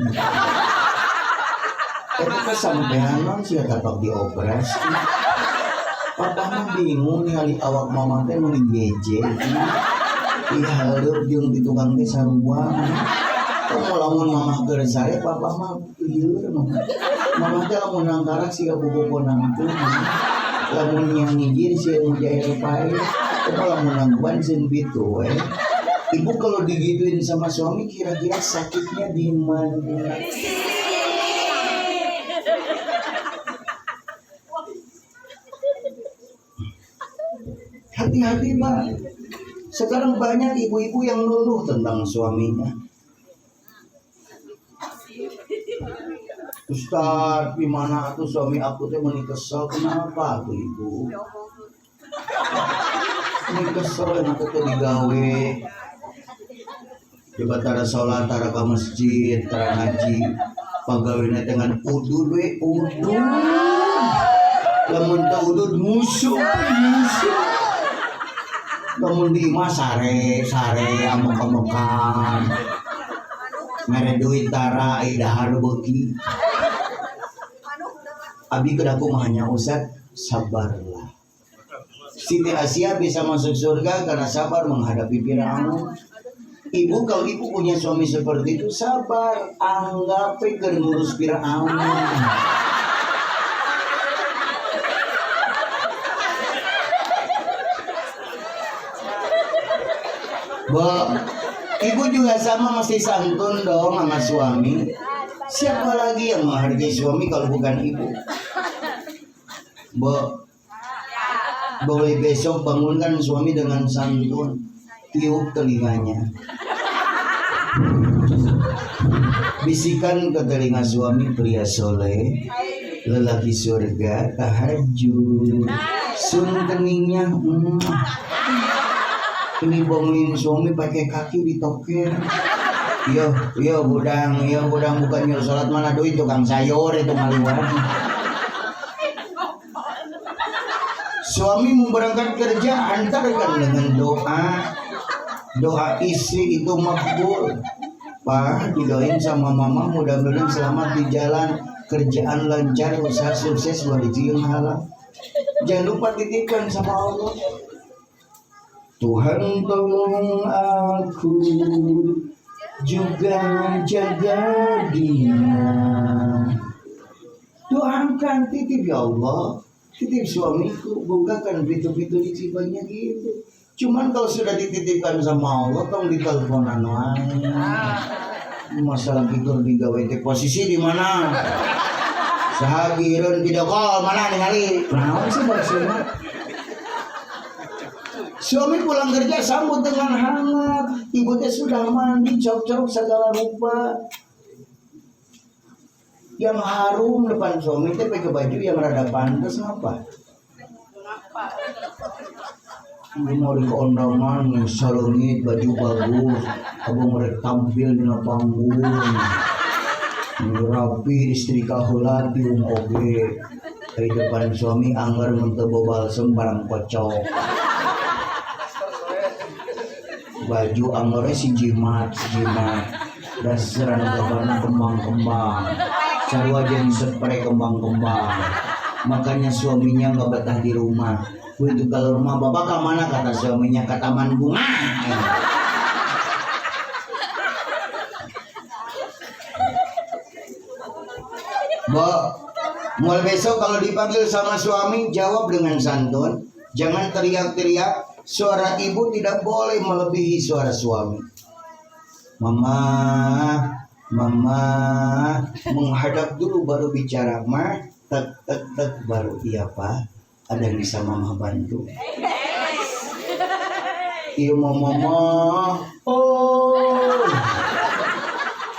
Tapi kesampean non sih tapak diobras. Papa mah bingung ningali awak mama teh mun geje. Iya haleup jeung di tukang teh sarua. Kalau lamun mama keur sare papa mah lieur mah. Mama teh lamun nangkarak siga bobogonan teh. Lamun yang ngijir sih mujair pae, kalau lamun nangguan sih gitu, Ibu kalau digituin sama suami kira-kira sakitnya di mana? Hati-hati Pak. Sekarang banyak ibu-ibu yang ngeluh tentang suaminya. Ustaz, gimana tuh suami aku teh meni kesel, kenapa tuh ibu? Meni kesel aku teh digawe. Coba tara sholat, tara ke masjid, tara ngaji, pagawina dengan udud we udud. Lamun teu udud musuh. Lamun di imah sare amok-amokan. Mere duit tara ai dahar beuki. Abi kedaku hanya Ustaz, sabarlah. Siti Asia bisa masuk surga karena sabar menghadapi Firaun. Ibu kalau ibu punya suami seperti itu sabar, anggap keur ngurus Firaun. Ibu juga sama mesti santun dong sama suami. Siapa lagi yang menghargai suami kalau bukan ibu? Boleh besok bangunkan suami dengan santun, tiup telinganya, bisikan ke telinga suami, pria soleh, lelaki surga, tahajud, sun keningnya. Ini bangunin suami pakai kaki ditoker. Yo budang bukan nyuruh sholat mana duit tukang sayur itu maliwan. Suami mau berangkat kerja antarkan dengan doa istri itu makbul. Pak didoain sama mama mudah-mudahan selamat di jalan, kerjaan lancar, usaha sukses, rezeki halal. Jangan lupa titipkan sama Allah. Tuhan tolong aku juga jaga dia. Doakan titip ya Allah, titip suamiku, bukakan pintu-pintu dicibanya gitu. Cuman kalau sudah dititipkan sama Allah, tolong diteleponan wae. Masalah tidur digawe teh posisi di mana? Sahagireun video call mana ningali? Naon sih maksudnya? Suami pulang kerja sambut dengan hangat, ibu teh sudah mandi, cok-cok segala rupa. Yang harum depan suami teh pakai baju yang rada pantas apa? Mau di kondangan, salungit, baju bagus, abang mereka tampil di panggung, rapi, istri kahulat, tiung oge, di depan suami anggar mentebo balsem barang pocok, baju anggarnya si jimat, dasran kabarnya kembang-kembang, sarua jeung spray kembang-kembang, makanya suaminya nggak betah di rumah. Begitu kalau rumah bapak kemana, kata suaminya, ke taman bunga. Mulai besok kalau dipanggil sama suami, jawab dengan santun. Jangan teriak-teriak. Suara ibu tidak boleh melebihi suara suami. Mama, menghadap dulu baru bicara. Ma, tek baru iya pak. Ada yang bisa mama bantu? Iya mama. Oh,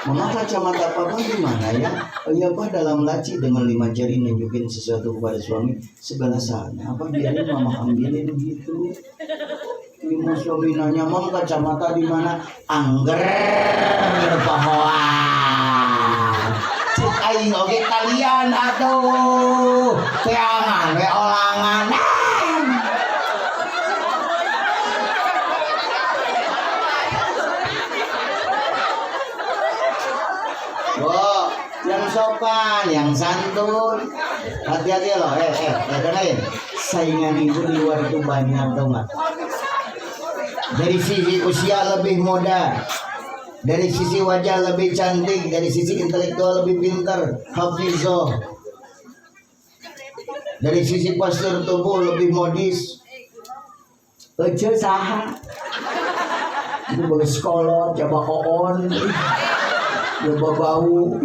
mama kacamata papa gimana ya? Oh iya pak, dalam laci dengan 5 jari nunjukin sesuatu kepada suami sebelah sana. Apa biarin mama ambilin gitu? Ini suami nanya, mam kacamata di mana? Angger pahoan. Cik aing oge kalian atuh. Teangan we olangan. Yang sopan, yang santun. Hati-hati loh, dengerin. Saingan ibu di luar itu banyak, tau nggak? Dari sisi usia lebih muda, dari sisi wajah lebih cantik, dari sisi intelektual lebih pintar, hafizah. Dari sisi postur tubuh lebih modis. Ece saha? Itu boleh sekolah, coba koon, coba bau.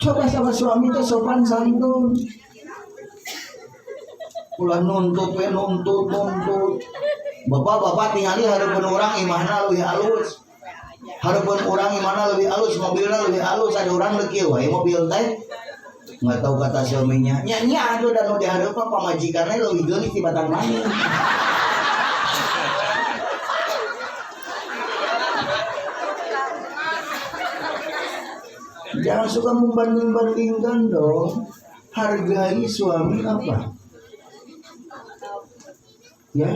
Coba sama suami itu sopan santun. Ulah nuntut. Bapak tinggali hareupeun urang imahna leuwih alus. Hareupeun urang imahna leuwih alus, mobilna leuwih alus, ada urang leukieu wae mobil teh. Nggak tahu kata suaminya. Nya aduh dan nu dihareupeun pamajikanna leuwih geulis ti batang maning. Jangan suka membanding-bandingkan dong. Hargai suami apa? Ya,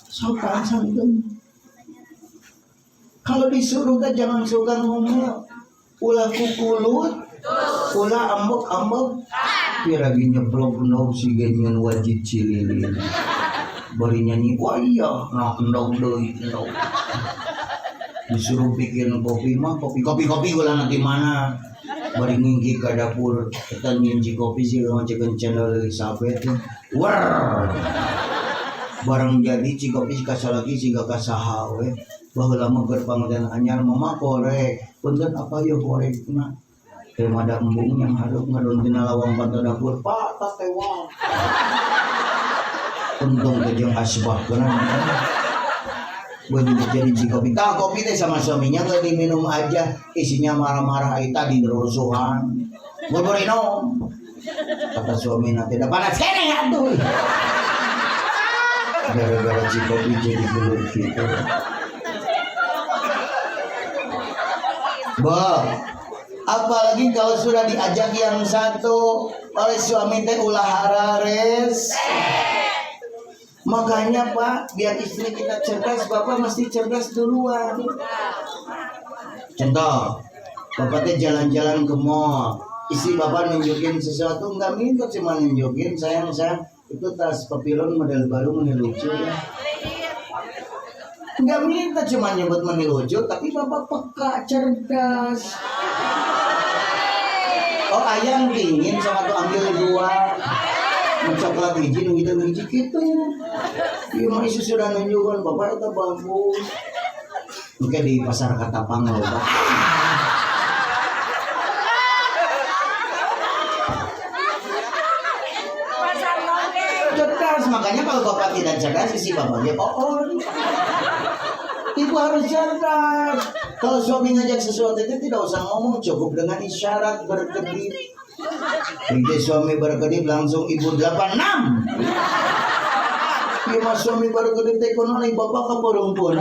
sopan santun. Kalau disuruh kan jangan suka ngomel. Ulah kukulut, ulah ambek-ambek. Piragi nyeblok endog si genyeun wajib cililin. Bari nyanyi, wah iya, nah endog deui endog. Disuruh bikin kopi mah, kopi ulah nanti mana. Bari ngingki ke dapur, kita nyinji kopi sih ngecekeun channel Elizabeth. War. Barang jadi ci kopi kasalagi siga kasaha we. Baheula mah keur pangadan anyar mama korek. Punten apa ya korekna? Teu mada embung yang hareup ngadon tina lawang panto dapur. Pak tatewa. Untung teh jeung asbahkeun. Begitu jadi ci kopi. Tah kopi teh sama suaminya geus diminum aja. Isinya marah-marah eta di rusuhan. Gorborino. Kata suamina teh da panas keneh atuh. Gara-gara si kopi jadi gelut gitu. Apalagi kalau sudah diajak yang satu oleh suami teh ulah harares. Makanya Pak, biar istri kita cerdas, Bapak mesti cerdas duluan. Contoh, Bapak teh jalan-jalan ke mall, istri Bapak nunjukin sesuatu, nggak minta cuma nunjukin, sayang Itu tas papilon model baru lucu ya. Enggak minta cuma nyebut lucu, tapi bapak peka cerdas. Oh ayam dingin sama tuh ambil 2 coklat hiji gitu. Iya mah isu sudah nunjukkan bapak itu bagus. Oke di pasar Katapang loh pak. Cerdas, makanya kalau bapak tidak cerdas isi bapaknya pohon. Ibu harus cerdas. Kalau suami ngajak sesuatu itu tidak usah ngomong, cukup dengan isyarat berkedip. Jadi suami berkedip langsung ibu 86. Iya mas suami berkedip tekonomi bapak ke perempuan.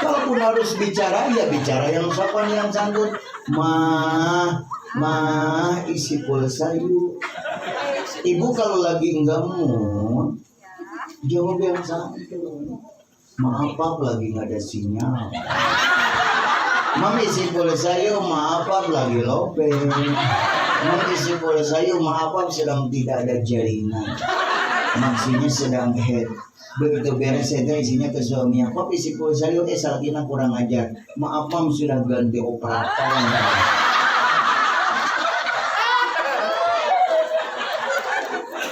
Kalaupun harus bicara, ya bicara yang sopan yang santun. Mah isi pulsa yuk. Ibu kalau lagi enggak mood, jawab yang santun. Maaf Pak, lagi nggak ada sinyal. Mami isi pulsa yuk, maaf Pak, lagi lope. Mami isi pulsa yuk, maaf Pak, sedang tidak ada jaringan. Maksudnya sedang head. Begitu beres itu isinya ke suaminya. Pak isi pulsa yuk, Salkina kurang ajar. Maaf Pak, sudah ganti operator.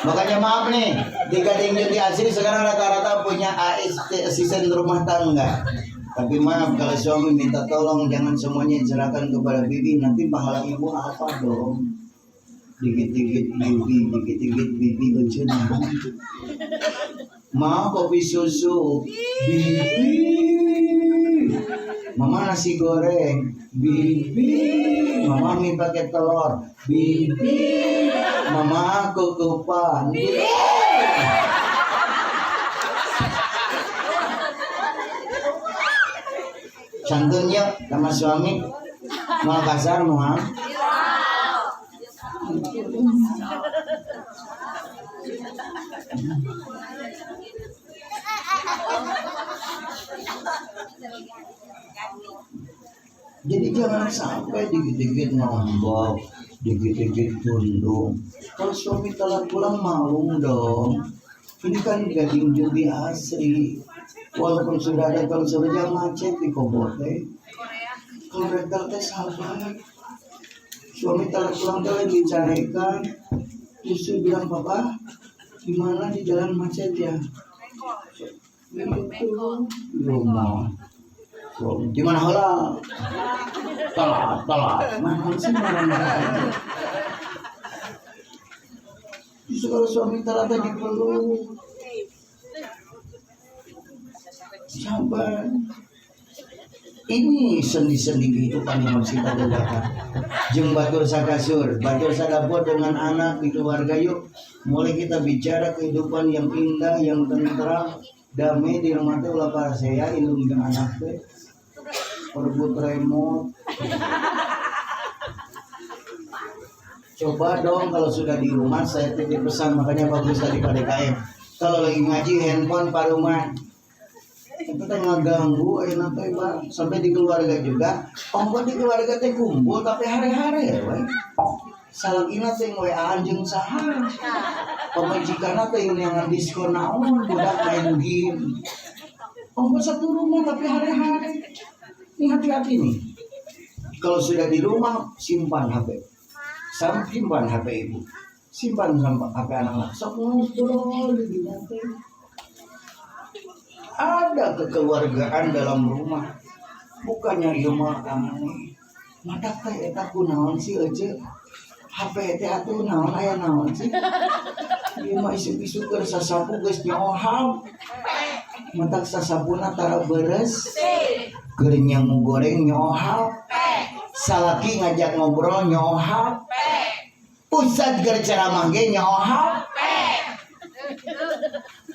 Makanya maaf nih, di Gading Jati Asri sekarang rata-rata punya asisten rumah tangga. Tapi maaf kalau suami minta tolong jangan semuanya diserahkan kepada bibi, nanti pahala ibu apa dong? Dikit-dikit bibi bencana. Maaf kopi susu, bibi. Mama nasi goreng, bibi. Mama mie pakai telur, bibi. Mama kukupan, bibi. Santunnya sama suami mau kasar mau. Jadi jangan sampai dikit-dikit ngambek, dikit-dikit tunduk. Kalau suami telat pulang malu dong. Ini kan Gading Jati Asri. Walaupun sudah ada tol saja macet di Kobote. Kalau rental teh sabar. Suami telat pulang telah dicarikan. Justru bilang Papa, gimana di jalan macet ya? Itu rumah. Gimana hola? Telat. Mana sih marah-marah? Justru kalau suami telat dipeluk. Sabar. Ini sendi-sendi kehidupan yang harus kita jaga. Jeung batur sakasur, batur sadapur dengan anak di keluarga yuk. Mulai kita bicara kehidupan yang indah, yang tentram, damai di rumah teh ulah parasea indung jeung anak teh. Perebut remote. Coba dong kalau sudah di rumah saya titip pesan, makanya bagus tadi Pak DKM. Kalau lagi ngaji handphone paruman. Itu teh ngaganggu enak teh Pak. Sampai di keluarga juga. Ongkos di keluarga teh kumpul tapi hari-hari ya, we. Salagina teh WA jeung saha. Pamajikanna teh yang diskon naon budak main game. Ongkos satu rumah tapi hari-hari. Ini hati-hati nih. Kalau sudah di rumah simpan HP. Simpan HP ibu. Simpan HP anak-anak. Sok ngobrol di nanti. Ada kekeluargaan dalam rumah. Bukannya ieu mah aneh. Matak teh eta kunaon sih aja. HP teh atuh naon aya naon sih. Ieu mah isu-isu keur sasapu geus nyoham. Matak sasapuna tara beres. Keur nyamu goreng nyoham. Salaki ngajak ngobrol nyoham. Ustad keur ceramah ge nyoham.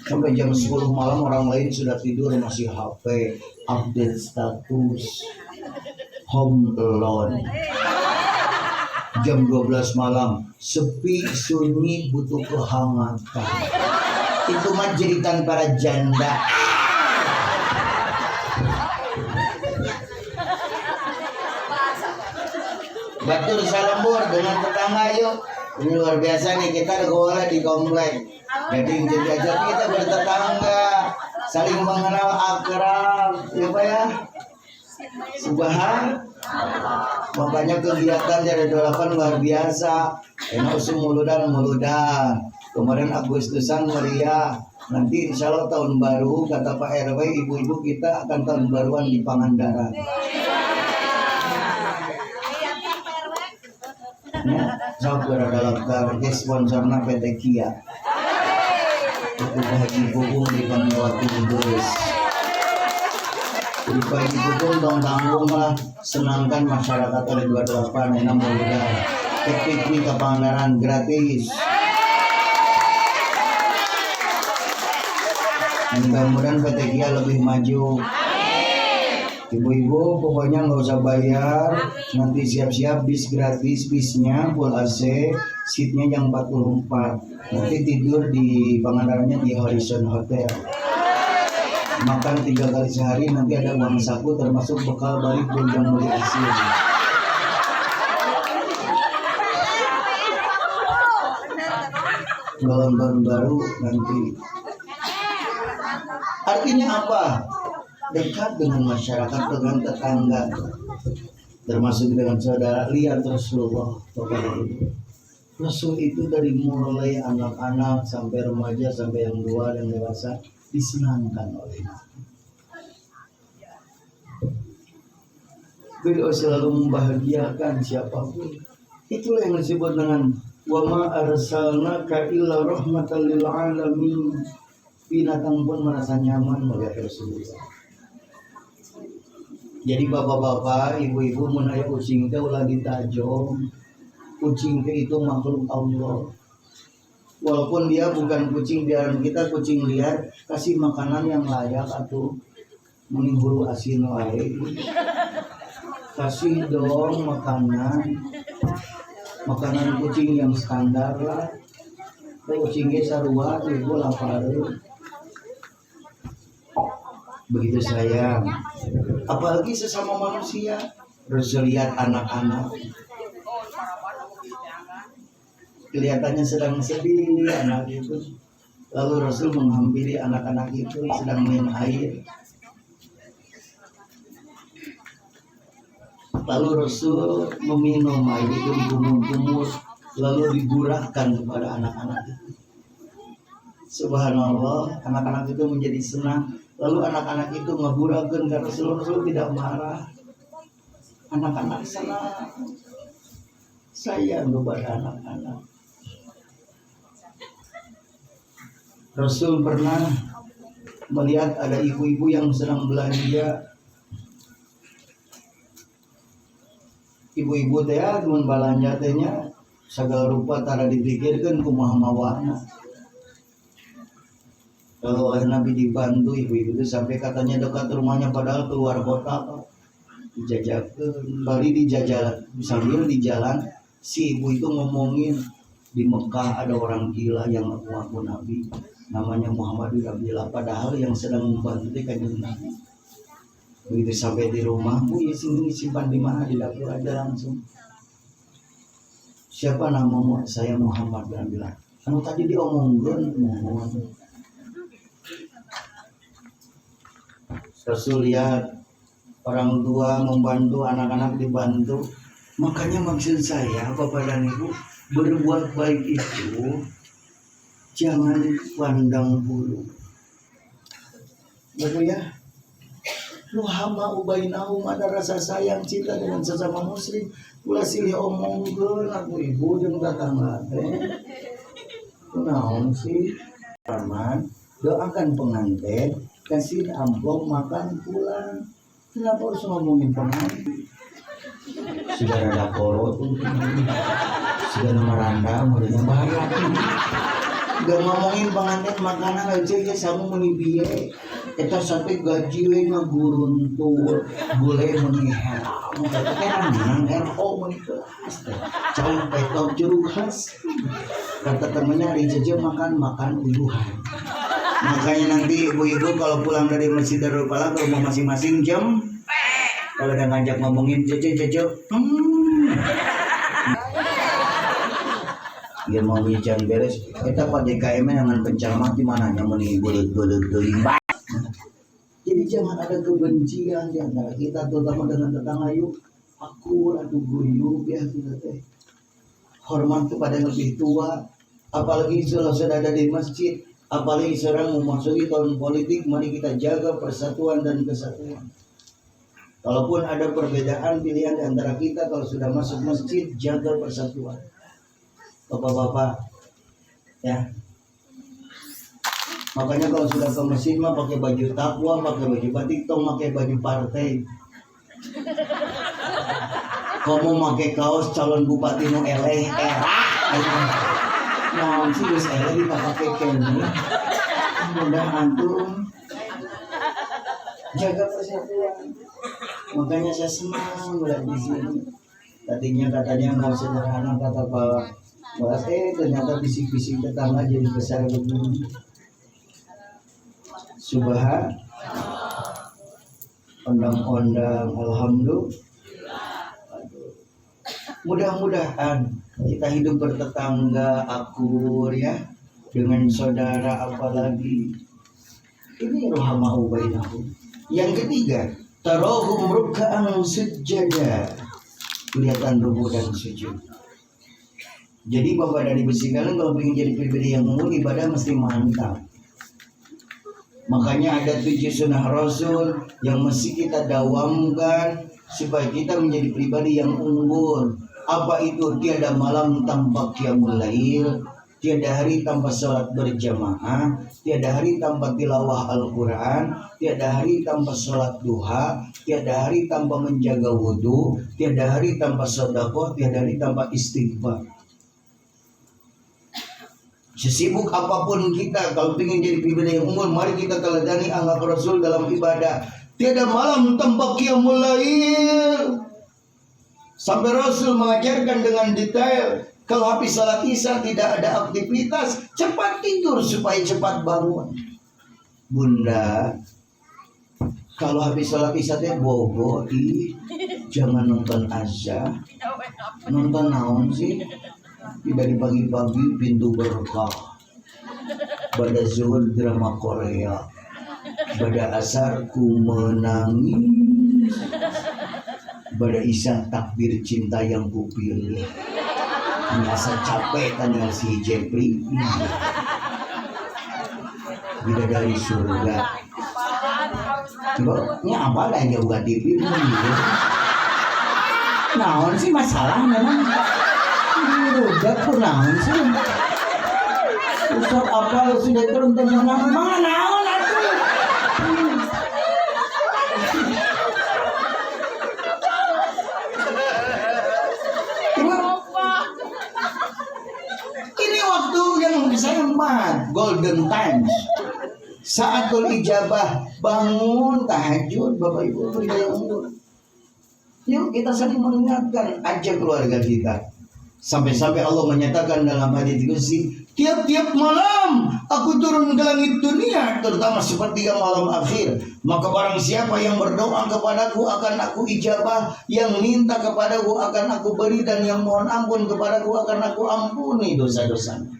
Sampai jam 10 malam orang lain sudah tidur masih HP, update status, home alone. Jam 12 malam, sepi, sunyi, butuh kehangatan. Itu mah jeritan para janda. Batur salembur dengan tetangga yuk. Ini luar biasa nih, kita gola di komplek. Jadi kita bertetangga, saling mengenal, akrab, ya Pak ya. Subhan. Makanya kegiatan dari 28 luar biasa. Enak muludan. Kemarin Agustusan meriah. Nanti insya Allah tahun baru, kata Pak RW, ibu-ibu kita akan tahun baruan di Pangandaran. Sok dalam target sponsornya PT Kia. Itu Haji Bubung di Panwati Kudus. Jadi Pak Haji Bubung dong tanggung lah, senangkan masyarakat oleh 28 enam muda. Piknik ke Pangandaran gratis. Mudah-mudahan PT Kia lebih maju. Ibu-ibu pokoknya nggak usah bayar. Nanti siap-siap bis gratis, bisnya full AC, seatnya yang 44. Nanti tidur di Pangandarannya di Horizon Hotel. Makan 3 kali sehari, nanti ada uang saku termasuk bekal balik yang beli hasil. Tahun baru nanti. Artinya apa? Dekat dengan masyarakat, dengan tetangga, termasuk dengan saudara. Lihat Rasulullah. Rasul itu dari mulai anak-anak sampai remaja sampai yang tua dan dewasa disenangkan oleh Nabi. Beliau selalu membahagiakan siapapun. Itulah yang disebut dengan wa ma arsalnaka illa rahmatan lil alamin. Binatang pun merasa nyaman melihat Rasulullah. Jadi bapak-bapak, ibu-ibu menaya kucing itu ulah ditajam. Kucing itu makhluk Allah. Walaupun dia bukan kucing liaran kita, kucing liar, kasih makanan yang layak atau menghulu asin wae. Kasih dong makanan kucing yang standar lah. Kucingnya sarua, ibu lapar. Begitu sayang, apalagi sesama manusia. Rasul lihat anak-anak, kelihatannya sedang sedih anak itu. Lalu Rasul menghampiri anak-anak itu sedang main air. Lalu Rasul meminum air itu dikumur-kumur, lalu diburakkan kepada anak-anak itu. Subhanallah, anak-anak itu menjadi senang. Lalu anak-anak itu ngeburakan ke Rasul tidak marah. Anak-anak senang, sayang kepada anak-anak. Rasul pernah melihat ada ibu-ibu yang sedang belanja. Ibu-ibu teh mun balanja tehnya segala rupa tara dipikirkan kumaha mawana. Kalau oleh Nabi dibantu ibu-ibu itu sampai katanya dekat rumahnya padahal keluar kota, dijajakan, bari dijajalan, sambil di jalan si ibu itu ngomongin di Mekah ada orang gila yang ngaku Nabi, namanya Muhammad bin Abdullah, padahal yang sedang membantu itu kanjeng Nabi. Begitu sampai di rumah, Bu ini simpan di mana, di dapur aja langsung. Siapa namamu? Saya Muhammad bin Abdullah. Kamu tadi diomongin Muhammad. Rasul lihat orang tua membantu, anak-anak dibantu. Makanya maksud saya, Bapak dan Ibu, berbuat baik itu jangan pandang bulu. Betul ya? Nuhama ubainahum, ada rasa sayang cinta dengan sesama muslim. Ulah silih omongkeun aku ibu jeung tetangga teh. Kunaon sih? Paman, doakan pengantin, kasih amplop makan pulang. Kenapa harus ngomongin pengantin? Sudah ada kolot, sudah meranda, mulanya bahaya. Gak ngomongin pengantin makanan aja ya sama menibie. Kita sampai gaji we ngaguruntur, boleh menihar. Tapi kan menang RO menikelas. Calon petok jeruk khas. Kata temennya hari saja makan uluhan. Makanya nanti ibu-ibu kalau pulang dari Masjid Darul Falah ke rumah masing-masing jam, kalau udah ngajak ngomongin Jojo, Dia mau bicara beres, kita pada DKM dengan pencamat di mana nyamuni belut-belut gelimba. Jadi jangan ada kebencian di antara kita, terutama dengan tetangga. Yuk, aku atuh guyup ya kita teh. Hormat kepada yang lebih tua, apalagi kalau sudah ada di masjid, apalagi seorang memasuki tahun politik, mari kita jaga persatuan dan kesatuan. Kalaupun ada perbedaan pilihan di antara kita, kalau sudah masuk masjid, jaga persatuan. Bapak-bapak, ya. Makanya kalau sudah ke masjid mah pakai baju takwa, pakai baju batik, tong pakai baju partai. Kamu pakai kaos calon bupati nu eleh era. Nah, sih geus eleh dipakai kene. Mudah antum jaga persatuan. Makanya saya senang melihat di sini. Tadinya katanya mau sederhana kata Pak Mas, ternyata bisik-bisik tetangga jadi besar begini. Subhan, ondang-ondang, alhamdulillah. Mudah-mudahan kita hidup bertetangga akur ya, dengan saudara apalagi. Ini rohamau bainahum. Yang ketiga, tarahum ruk'an sujada. Kelihatan ruku dan sujud. Jadi Bapak dari besi kalian kalau ingin jadi pribadi yang unggul, ibadah mesti mantap. Makanya ada 7 sunnah Rasul yang mesti kita dawamkan supaya kita menjadi pribadi yang unggul. Apa itu? Tiada malam tanpa qiyamul lail, tiada hari tanpa sholat berjamaah, tiada hari tanpa tilawah Al-Quran, tiada hari tanpa sholat duha, tiada hari tanpa menjaga wudhu, tiada hari tanpa sedekah, tiada hari tanpa istighfar. Sesibuk apapun kita, kalau ingin jadi pribadi yang unggul, mari kita teladani akhlak Rasul dalam ibadah. Tiada malam tanpa qiyamul lail. Sampai Rasul mengajarkan dengan detail, kalau habis salat isya tidak ada aktivitas, cepat tidur supaya cepat bangun. Bunda, kalau habis salat isya teh bobo, jangan nonton azza. Nonton naon sih? Dari pagi-pagi pintu berkah. Pada zuhur drama Korea. Pada asar ku menangis. Pada isya takbir cinta yang kupilih. Biasa capek tanya si Jepri. Bidadari surga. Ini apa lah yang jauh TV? Naon sih masalah memang. Udah kurang sih. Ustaz apa sudah turun teman mana naon atuh. Ini waktu yang saya emat, golden times. Saatul ijabah, bangun tahajud Bapak Ibu pribadi yang unggul. Yuk kita saling mengingatkan aja keluarga kita. Sampai-sampai Allah menyatakan dalam hadits qudsi, tiap-tiap malam aku turun ke langit dunia, terutama sepertiga malam akhir. Maka barang siapa yang berdoa kepadaku akan aku ijabah, yang minta kepadaku akan aku beri, dan yang mohon ampun kepadaku akan aku ampuni dosa-dosanya.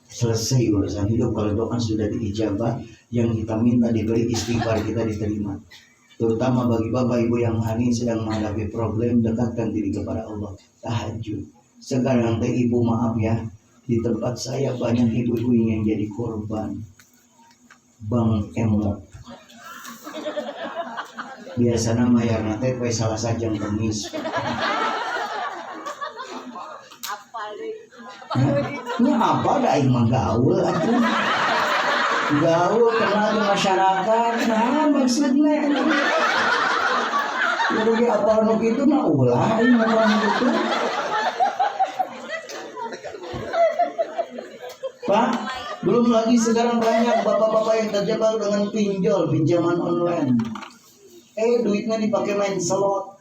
Selesai urusan hidup kalau doa sudah diijabah, yang kita minta diberi, istighfar kita diterima. Terutama bagi bapak ibu yang hari ini sedang menghadapi problem, dekatkan diri kepada Allah. Tahajud. Sekarang teh ibu maaf ya, di tempat saya banyak ibu-ibu yang jadi korban bang emok. Biasa nama ya teh salah sajang kemis. Ini apa dah imah gaul atuh? Gaul kenal di masyarakat, nah maksudnya jadi apa nuk itu mah ulah ini orang itu. Pak, belum lagi sekarang banyak bapak-bapak yang terjebak dengan pinjaman online. Duitnya dipakai main slot,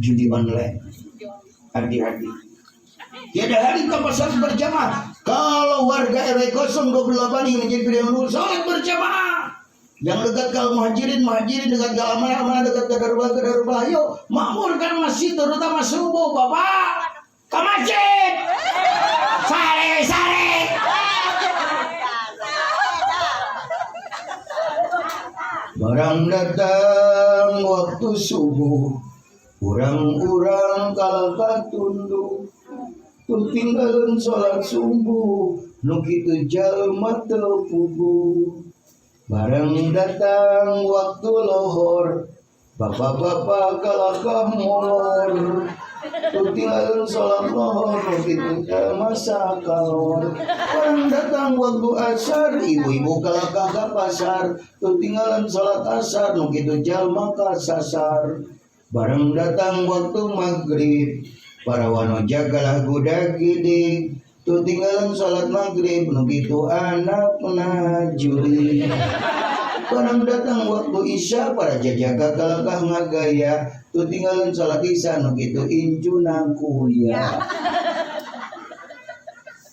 judi online. Hati-hati. Tiada hari tanpa salat berjamaah. Kalau warga RW 028 yang menjadi pilihan dulu salat berjamaah, Yang dekat kal muhajirin dekat kal amanah dekat ke darubah. Yuk makmurkan masjid terutama subuh bapak ke masjid. Sare. Barang datang waktu subuh, urang-urang kalaka tunduk, tinggalin sholat subuh, nu kitu jalma teu puguh. Barang datang waktu lohor, bapak-bapak kalaka molor, tinggalin sholat lohor, nu kitu jalma sakalor. Barang datang waktu asar, ibu-ibu kalaka ka pasar, tinggalin sholat asar, nu kitu jalma kasasar. Barang datang waktu maghrib, para wano jagalah budak gidik, tinggalin sholat maghrib, nu kitu anak najuri. Barang datang waktu isya, para jajaga kalakah ngagaya, tinggalin sholat isya, nu kitu injuna kuliah.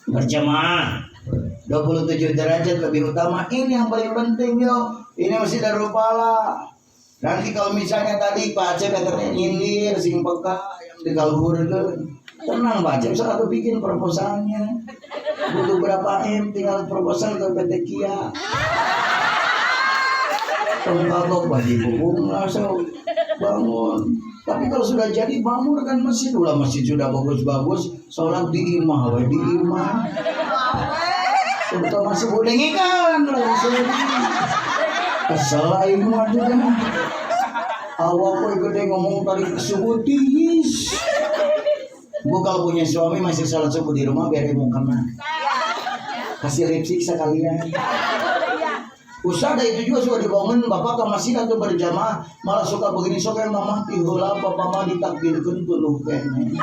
Berjamaah 27 derajat lebih utama. Ini yang paling penting yo. Ini masih Darul Pala. Nanti kalau misalnya tadi Pak Acep katanya nyindir sing peka yang digaluhurkeun, tenang Pak Acep, saya bikin proposalnya. Butuh berapa M, tinggal proposal ke PT Kia. Tengkagok bagi buku langsung bangun. Tapi kalau sudah jadi bangun kan masjid, ulah masjid sudah bagus-bagus, sholat di imah, di imah. Untuk masih boleh kan langsung. Kesel imah juga. Awak kok gede ngomong tadi subuh tis. Gue kalau punya suami masih sholat subuh di rumah biar mau kena. Kasih lipstick sekalian. Usada itu juga suka dibangun bapak ke masjid atau berjamaah malah suka begini sok yang mama tihulah papa mama ditakdirkan tuluh kene.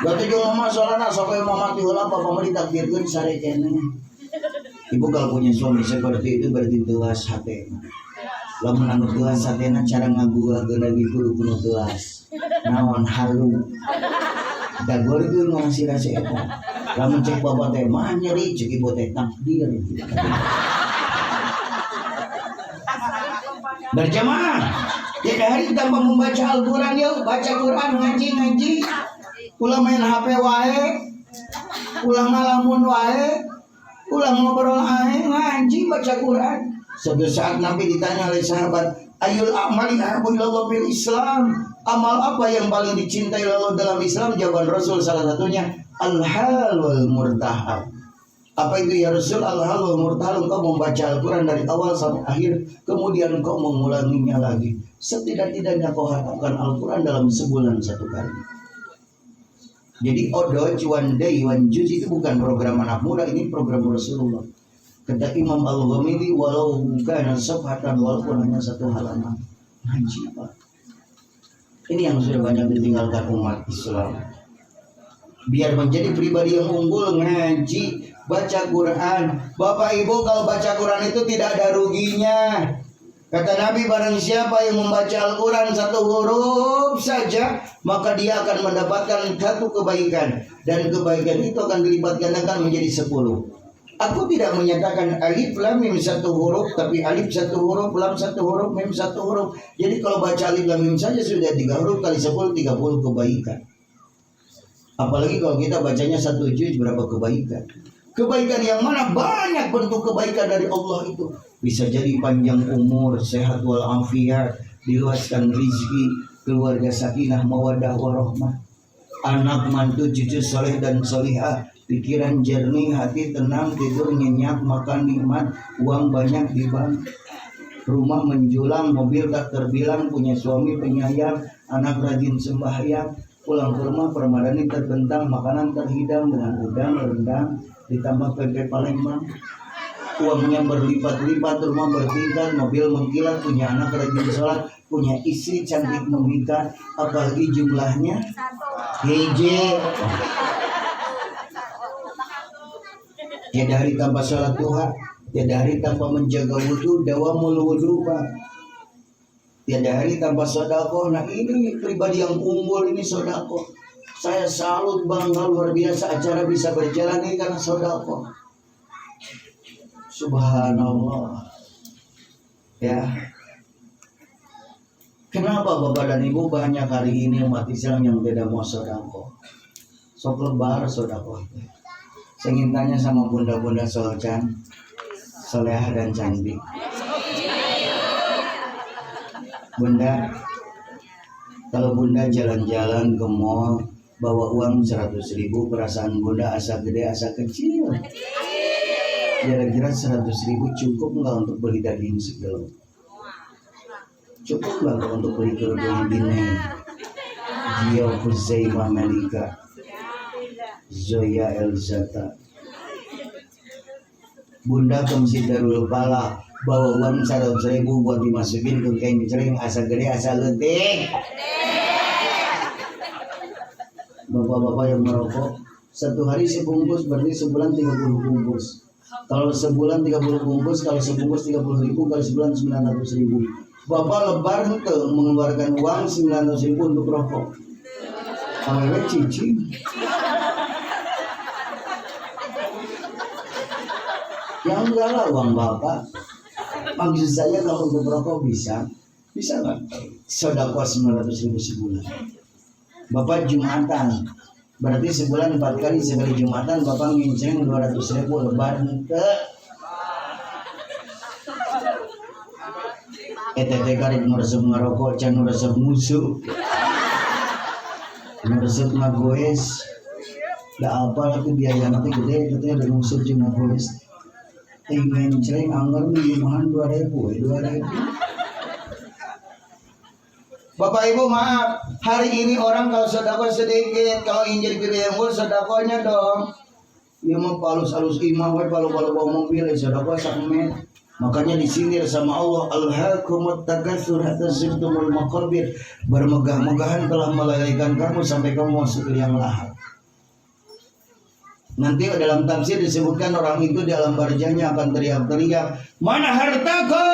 Berarti juga mama soalnya sok yang mama tihulah papa mama ditakdirkan sare kene. Ibu kalau punya suami seperti itu berarti telas hatena. Lamun anu telas hatena cara ngagugah lagi kudu telas. Naon halu. Da goreukeun ngasih rasa eta. Lamun cek bapak teh mah nyeri cek ibu teh takdir. Berjamaah tiap hari tanpa membaca Al-Quran yuk, baca Quran, ngaji ulang main HP wae, ulang ngalamun wae, ulang ngobrol wae, ngaji baca Quran. Suatu saat Nabi ditanya oleh sahabat, ayul a'mali ahabbu ilallah bil Islam, amal apa yang paling dicintai Allah dalam Islam? Jawaban Rasul salah satunya al-hal wal murtahab. Apa itu ya Rasul? Al-hal wal murtahal, engkau membaca Al-Quran dari awal sampai akhir, kemudian engkau mengulanginya lagi. Setidak-tidaknya kau hafalkan Al-Quran dalam sebulan satu kali. Jadi odo one day one juz itu bukan program anak muda, ini program Rasulullah. Kata Imam Al-Ghamidi, walau bukan safhatan, walaupun hanya satu halaman. Ngaji Pak. Ini yang sudah banyak ditinggalkan umat Islam. Biar menjadi pribadi yang unggul, ngaji, baca Quran. Bapak Ibu kalau baca Quran itu tidak ada ruginya. Kata Nabi, barang siapa yang membaca Al-Quran satu huruf saja, maka dia akan mendapatkan satu kebaikan. Dan kebaikan itu akan dilipat gandakan menjadi 10. Aku tidak menyatakan alif lam mim satu huruf, tapi alif satu huruf, lam satu huruf, mim satu huruf. Jadi kalau baca alif lam mim saja sudah 3 huruf kali 10, 30 kebaikan. Apalagi kalau kita bacanya 1 juz, berapa kebaikan. Kebaikan yang mana? Banyak bentuk kebaikan dari Allah itu. Bisa jadi panjang umur, sehat walafiat, diluaskan rizki, keluarga sakinah, mawadah warahmah, anak mantu cucu soleh dan solihah, pikiran jernih, hati tenang, tidur nyenyak, makan nikmat, uang banyak di bank, rumah menjulang, mobil tak terbilang, punya suami penyayang, anak rajin sembahyang, pulang ke rumah permadani terbentang, makanan terhidang dengan udang, rendang, ditambah pempek Palembang, uangnya berlipat-lipat, rumah bertingkat, mobil mengkilat, punya anak rajin sholat, punya istri cantik memikat, apalagi jumlahnya hije. Tiada hari tanpa sholat duha, tiada hari tanpa menjaga wudhu, dawamul wudhu Pak. Tiada hari tanpa sodako. Nah ini pribadi yang unggul ini sodako. Saya salut bangga luar biasa acara bisa berjalan ini karena sodako. Subhanallah. Ya. Kenapa Bapak dan Ibu banyak hari ini umat Islam yang tidak mau sedekah? Sok lebar sedekah. Saya ingin tanya sama bunda-bunda Solcan, soleha dan cantik. Bunda, kalau Bunda jalan-jalan ke mall bawa uang 100.000, perasaan Bunda asa gede asa kecil. Kira-kira 100.000 cukup nggak untuk beli daging sekilo? Cukup nggak untuk beli kerudung Bine, Gio Huzaimah Malika, Zoya Elzata? Bunda ke Masjid Darul Falah bawa uang 100.000 buat dimasukin ke kencering asa gede asa leutik. Bapak-bapak yang merokok, satu hari sebungkus berarti sebulan 30 bungkus. Kalau sebulan 30 bungkus, kalau sebungkus 30.000, kalau sebulan 900.000. Bapak lebar itu mengeluarkan uang 900.000 untuk rokok. Awewe cici. Ya enggak lah uang Bapak. Maksud saya kalau untuk rokok bisa nggak? Sedekah 900.000 sebulan. Bapak Jumatan, berarti sebulan 4 kali, sekali Jumatan Bapak nginceng 200.000 lebar ke ETT karib ngeresep ngerokok, can ngeresep musuh, ngeresep ngagoes, gak apa itu biaya nanti gede, katanya ada musuh cuma ngagoes. Ingin cering anggar milihan 2.000. Bapak Ibu maaf, hari ini orang kalau sedekah sedikit, kalau ingin jadi yang sedekahnya dong. Dia mau palus-alus imam, palu-palu bawa mobil, sedekah sakmet. Makanya disindir sama Allah, alhaakumut takatsur hatta zurtumul maqabir. Bermegah-megahan telah melalaikan kamu sampai kamu masuk ke liang lahat. Nanti dalam tafsir disebutkan orang itu di alam barzahnya akan teriak-teriak, mana hartaku?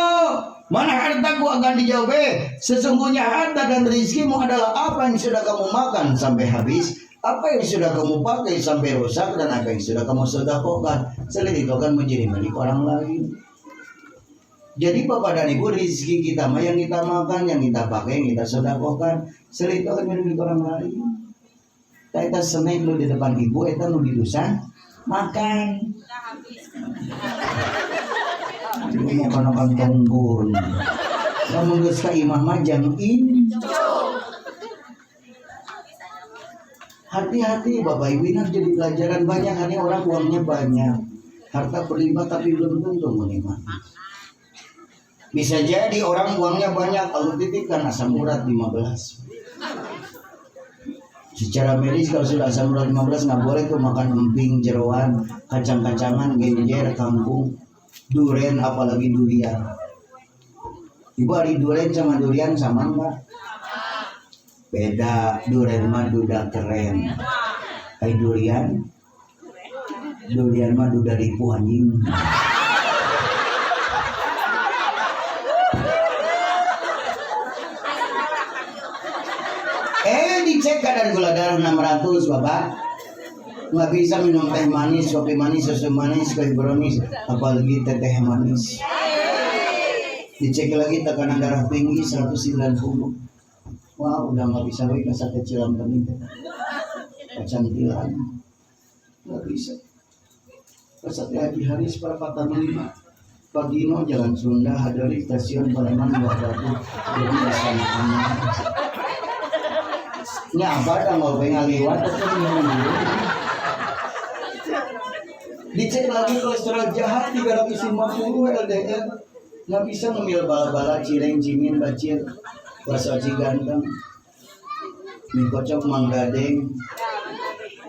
Mana hartaku? Akan dijawab, sesungguhnya harta dan rizkimu adalah apa yang sudah kamu makan sampai habis, apa yang sudah kamu pakai sampai rusak, dan apa yang sudah kamu sedekahkan. Selain itu akan menjadi milik orang lain. Jadi Bapak dan Ibu, rizki kita mah yang kita makan, yang kita pakai, yang kita sedekahkan, selain itu akan menjadi milik orang lain. Kita seneng lu di depan ibu, kita lu di dusan makan. Ini makan tonggon. Kamu geus ka imah mah jam ini. Hati-hati Bapak Ibu, ini harus jadi pelajaran. Banyak hari orang uangnya banyak, harta berlimpah tapi belum tentu menikmati. Bisa jadi orang uangnya banyak, kalau titipkan asam urat 15. Secara medis kalau sudah asam urat 15 nggak boleh tuh makan emping, jeroan, kacang-kacangan, genjer, kangkung, duren, apalagi durian. Ibu hari duren sama durian sama enggak? Beda, duren mah duda keren. Hai durian mah duda ripu anjing. Dicek kadar gula darah 600 Bapak. Nggak bisa minum teh manis, kopi manis, susu manis, kue brownies, apalagi teh manis. Dicek lagi tekanan darah tinggi 190. Wah udah nggak bisa lagi kasar kecilan kami kecantilan. Nggak bisa. Kasar Haji Haris perapatan 5. Pagino Jalan Sunda, hadari stasiun Palembang 200. Jadi kesana. Ini apa dah mau pengen lewat dicek lagi kolesterol jahat 350 LDL. Nggak bisa ngemil bala-bala, cireng, cimin, bacir, bakso ciganteng, mie kocok Mang Gadeng,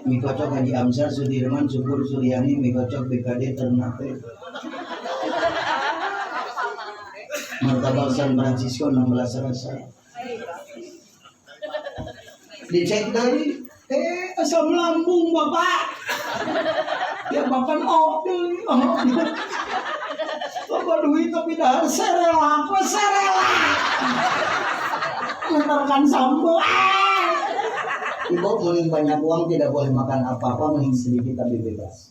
mie kocok Haji Amsar, Sudirman, Subur, Suryani, mie kocok BKD Ternate, martabak San Francisco 16 rasa. Dicek dari asam lambung Bapak. Ya makan odol. Bapak duit tapi dahar serela apa serela. Mentarkan sambal. Ibu mending banyak uang tidak boleh makan apa-apa, mending sedikit tapi bebas.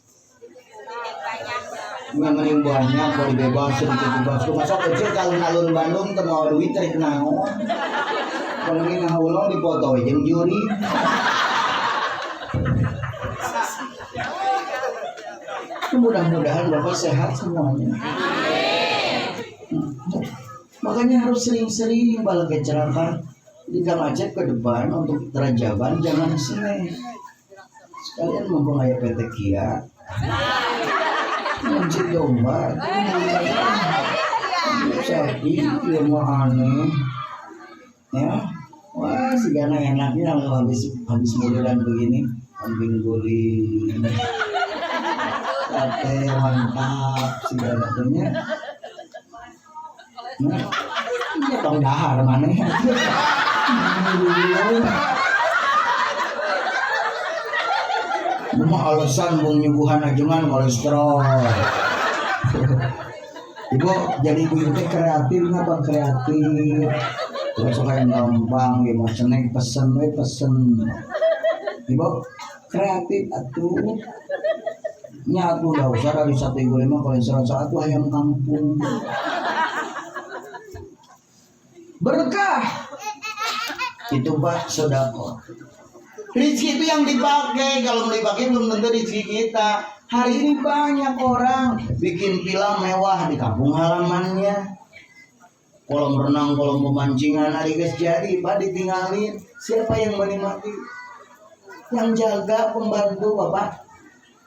Mending banyak kalau bebas sedikit bebas. Masa kecil kalau alun Bandung teu mau duit cari naon. Kalau ini ngahulong dipoto jeung juri. Mudah-mudahan Bapak sehat semuanya. Makanya harus sering-sering balik kecelakaan di Kang Acep ke depan untuk terajaban jangan seneng. Sekalian mumpung aya PT Kia. Mencit domba. Sapi ilmu aneh. Ya. Wah, segala enaknya kalau habis modelan begini, kambing guling. Sate mantap segalanya. Nah, ya tong dahar mana ya? Cuma alasan bung nyuguhan ajengan kolesterol. Ibu jadi ibu teh kreatif ngapa kreatif? Terus kayak gampang ya mau seneng pesen. Ibu kreatif atuh. Nyatu dah usah dari 1.500 kolesterol satu ayam kampung. Berkah itu Pak sodako. Rizki itu yang dipakai, kalau dipakai belum tentu rizki kita. Hari ini banyak orang bikin villa mewah di kampung halamannya, kolam renang, kolam pemancingan, hari guys jadi Pak ditinggalin. Siapa yang menikmati? Yang jaga pembantu Bapak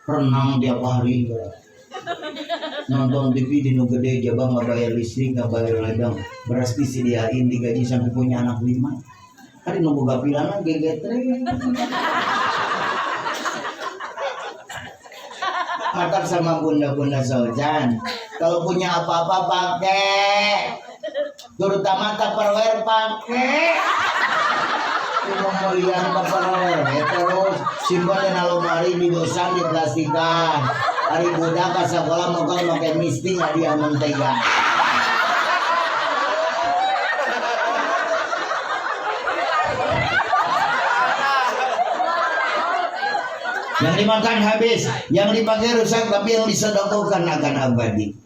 renang tiap hari. Nonton TV di nu gede Jabang nggak bayar listrik, nggak bayar ladang, beras disediain, digaji sampai punya anak 5. Hari nunggu gapilan gegetre. Matak sama bunda-bunda Sultan. Kalau punya apa-apa pakai, terutama Tupperware pakai. Pemulihan Tupperware terus simpan di alumari didosan di plastikan. Hari budak ke sekolah mau pakai misting hadiah mentega. Yang dimakan habis, yang dipakai rusak, tapi yang disedekahkan akan abadi.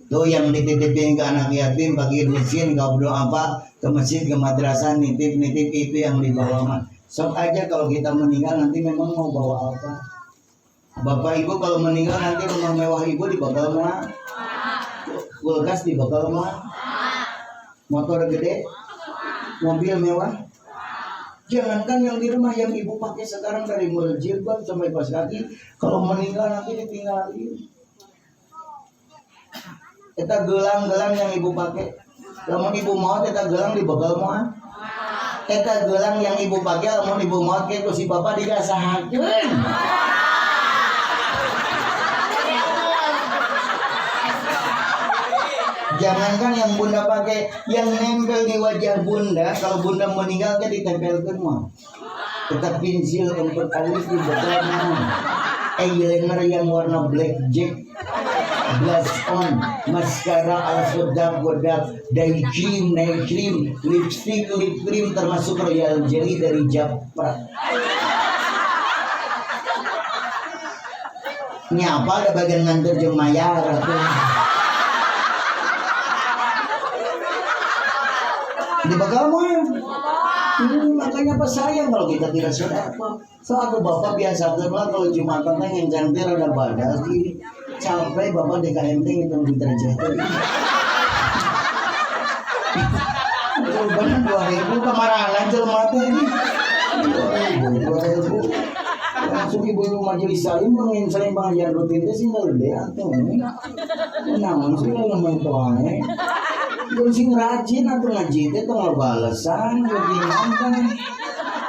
Tuh yang dititipin ke anak yatim, bagi miskin, kau berdoa apa ke masjid, ke madrasah, nitip itu yang dibawa. Sok aja kalau kita meninggal nanti memang mau bawa apa? Bapak ibu kalau meninggal nanti rumah mewah ibu dibakal mah, kulkas dibakal mah, motor gede, mobil mewah. Jangankan yang di rumah yang ibu pakai sekarang dari mulai jilbab sampai pas kaki, kalau meninggal nanti ditinggalin. Kita gelang-gelang yang ibu pakai, kalau ibu mau kita gelang di bakal mau. Kita gelang yang ibu pakai, kalau ibu mau kayak si papa dirasakan. Jangankan yang bunda pakai, yang nempel di wajah bunda, kalau bunda meninggal kan ditempelkan mah. Tetap pensil untuk alis di belakang. Eyeliner yang warna blackjack, blush on, maskara alas bedak, dye cream, lipstick, lip cream, termasuk royal jelly dari Japra. Nyapa ada bagian nganter jeung mayar atuh. Di bakal mah. Makanya apa sayang kalau kita tidak sedekah. Soalnya bapak biasa lah kalau Jumatan yang cantik ada badak sih. Capek bapak di KMT itu di derajat itu. Benar 2.000 kemarahan jelma teh ini. 2.000. Langsung ibu-ibu majelis salim mengin saling pengajian rutin teh sih ngeude atuh. Namun sih lumayan tuane. Gue sih rajin atau ngaji teh tong balasan jadi nonton.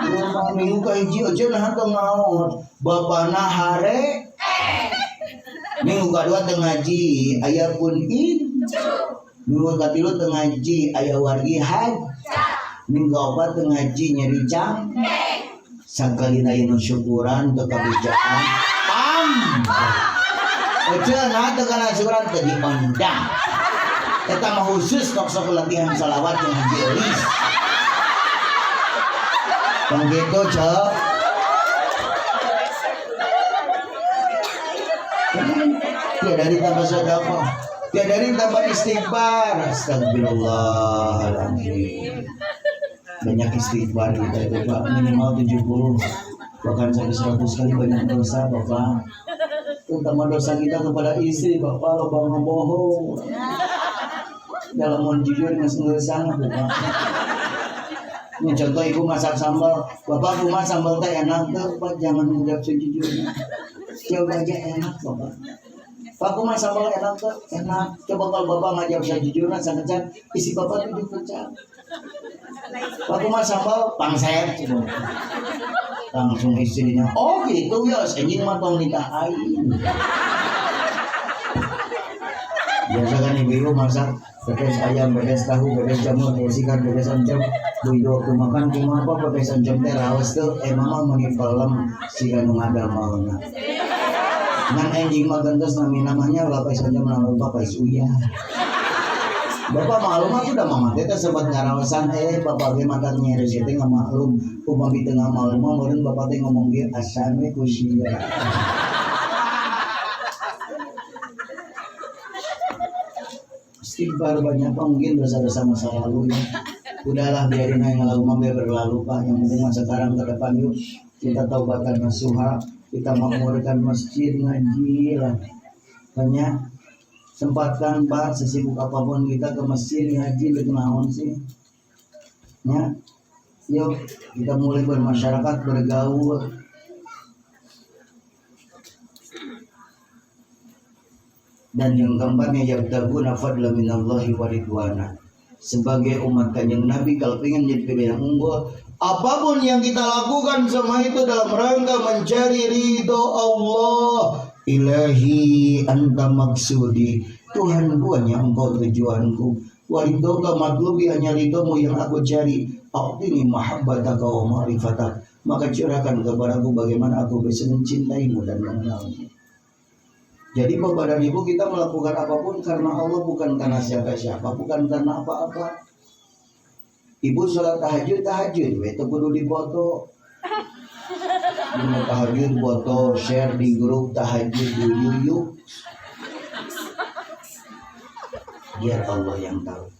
Rumah minggu ka hiji aja nah tong ngaon. Bapana hare. Minggu kadua teu ngaji aya pun minggu katilu teu ngaji aya wargi haj. Minggu opat teu ngaji nyeri jam. Sakalina anu syukuran teu kabijakan. Aja nah teu kana syukuran teu diundang. Kita mah khusus sok latihan salawat yang diulis. Yang gitu cok. tiada hari tambah sedekah, tiada hari tambah istighfar. Astagfirullahaladzim. Banyak istighfar kita itu Pak, minimal 70 bahkan sampai 100 kali banyak dosa Bapak, terutama dosa kita kepada istri Bapak, loba ngebohong dalam mau jujur nggak sangat Bapak. Ini contoh ibu masak sambal, Bapak rumah sambal teh enak tuh Pak, jangan menjawab sejujurnya, coba aja enak Bapak. Pak rumah sambal enak tuh enak, coba kalau Bapak nggak jawab sejujurnya sangat isi Bapak itu dipecah. Pak rumah sambal pangset gitu. Langsung istrinya, oh gitu ya, anjing mah tong nikahin. Biasa kan ibu masak beres ayam, beres tahu, beres jamur, beres ikan, beres ancam. Begitu waktu makan cuma apa beres ancam teh rawas tuh, mama meni film si kanu ada malna. Ngan anjing mah gentos namanya bapak ancam nama bapak uya. Bapak maklum mah sudah mama teh sempat ngarawasan bapak ge makan nyeri teh nggak maklum upami tengah maklum mah meureun bapak teh ngomong ge asane ku sia. Istighfar banyak Pak, mungkin dosa-dosa masa lalu ya. Udahlah biarin aja yang lalu mah berlalu Pak, yang penting masa sekarang ke depan yuk kita taubatkan nasuha, kita makmurkan masjid ngaji lah. Banyak sempatkan Pak, sesibuk apapun kita ke masjid ngaji berkenaun sih ya. Yuk kita mulai bermasyarakat, bergaul. Dan yang keempatnya yabtaguna fadla minallahi wa ridwana. Sebagai umat Kanjeng Nabi kalau ingin jadi pilihan unggul, apapun yang kita lakukan semua itu dalam rangka mencari ridho Allah. Ilahi anta maksudi, Tuhan buahnya engkau tujuanku. Waridoka matlubi, hanya ridhomu yang aku cari. Aqtini mahabbataka wa ma'rifatak, maka curahkan kepadaku bagaimana aku bisa mencintaimu dan mengenalmu. Jadi Bapak dan Ibu, kita melakukan apapun karena Allah, bukan karena siapa-siapa, bukan karena apa-apa. Ibu sholat tahajud, itu kudu dipoto. Mau tahajud, foto, share di grup tahajud yuk. Biar Allah yang tahu.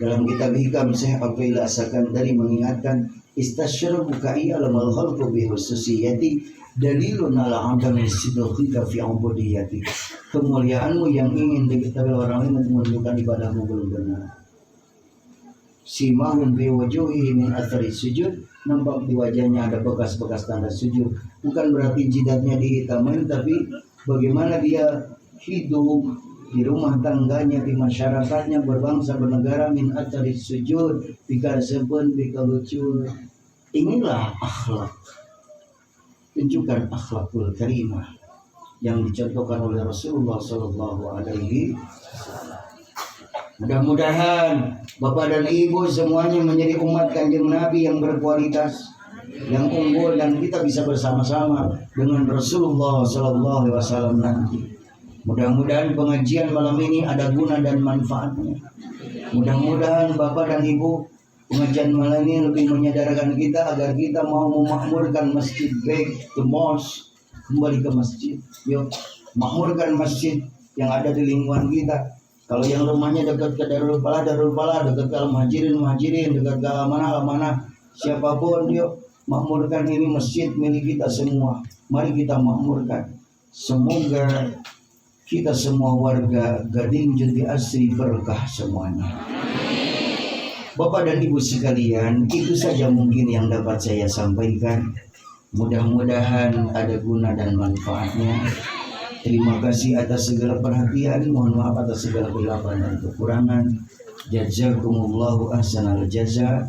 Dalam kitab Hikam Syekh Abdul Asakan dari mengingatkan istasyara bukai alamal khalqu bi khususiyati dalilun ala adami sidqika fi ubudiyati. Kemuliaanmu yang ingin diketahui orang lain menunjukkan ibadahmu belum benar. Simahum bi wujuhi min athari sujud, nampak di wajahnya ada bekas-bekas tanda sujud. Bukan berarti jidatnya dihitamin, tapi bagaimana dia hidup di rumah tangganya, di masyarakatnya, berbangsa bernegara min athari sujud, bikarsepun bikalucur. Inilah akhlak. Tunjukkan akhlakul karimah yang dicontohkan oleh Rasulullah Sallallahu Alaihi Wasallam. Mudah-mudahan Bapak dan Ibu semuanya menjadi umat Kanjeng Nabi yang berkualitas, yang unggul, dan kita bisa bersama-sama dengan Rasulullah Sallallahu Alaihi Wasallam nanti. Mudah-mudahan pengajian malam ini ada guna dan manfaatnya. Mudah-mudahan Bapak dan Ibu, pengajian malam ini lebih menyadarkan kita agar kita mau memakmurkan masjid, back to mosque, kembali ke masjid. Yuk, makmurkan masjid yang ada di lingkungan kita. Kalau yang rumahnya dekat ke Darul Falah, dekat ke Al-Muhajirin, dekat ke Amanah, siapapun, yuk makmurkan ini masjid milik kita semua. Mari kita makmurkan. Semoga kita semua warga Gading Jati Asri berkah semuanya. Bapak dan Ibu sekalian, itu saja mungkin yang dapat saya sampaikan. Mudah-mudahan ada guna dan manfaatnya. Terima kasih atas segala perhatian. Mohon maaf atas segala kesilapan dan kekurangan. Jazakumullahu ahsanal jaza.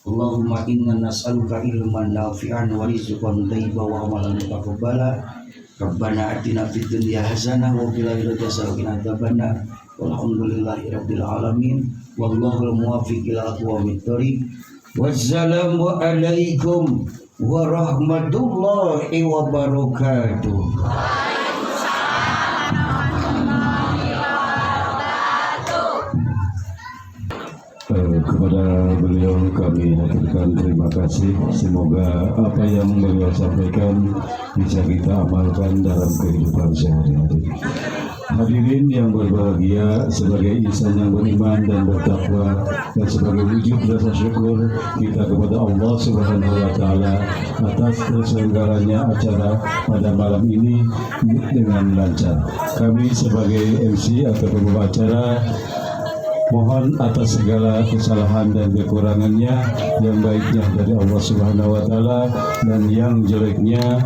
Allahumma inna nas'aluka ilman nafi'an wa rizqan thayyiban wa amalan mutaqabbala. Rabbana atina fid dunya hasanah wa fil akhirati hasanah wa qina adzabannar. Walhamdulillahi rabbil alamin. Wallahul muwaffiq ila aqwamit thoriq. Wassalamu alaikum warahmatullahi wabarakatuh. Kepada beliau kami haturkan terima kasih. Semoga apa yang beliau sampaikan bisa kita amalkan dalam kehidupan sehari-hari. Hadirin yang berbahagia, sebagai insan yang beriman dan bertakwa dan sebagai wujud rasa syukur kita kepada Allah Subhanahu wa taala atas terselenggaranya acara pada malam ini dengan lancar. Kami sebagai MC atau pembawa acara mohon atas segala kesalahan dan kekurangannya, yang baiknya dari Allah Subhanahu wa taala dan yang jeleknya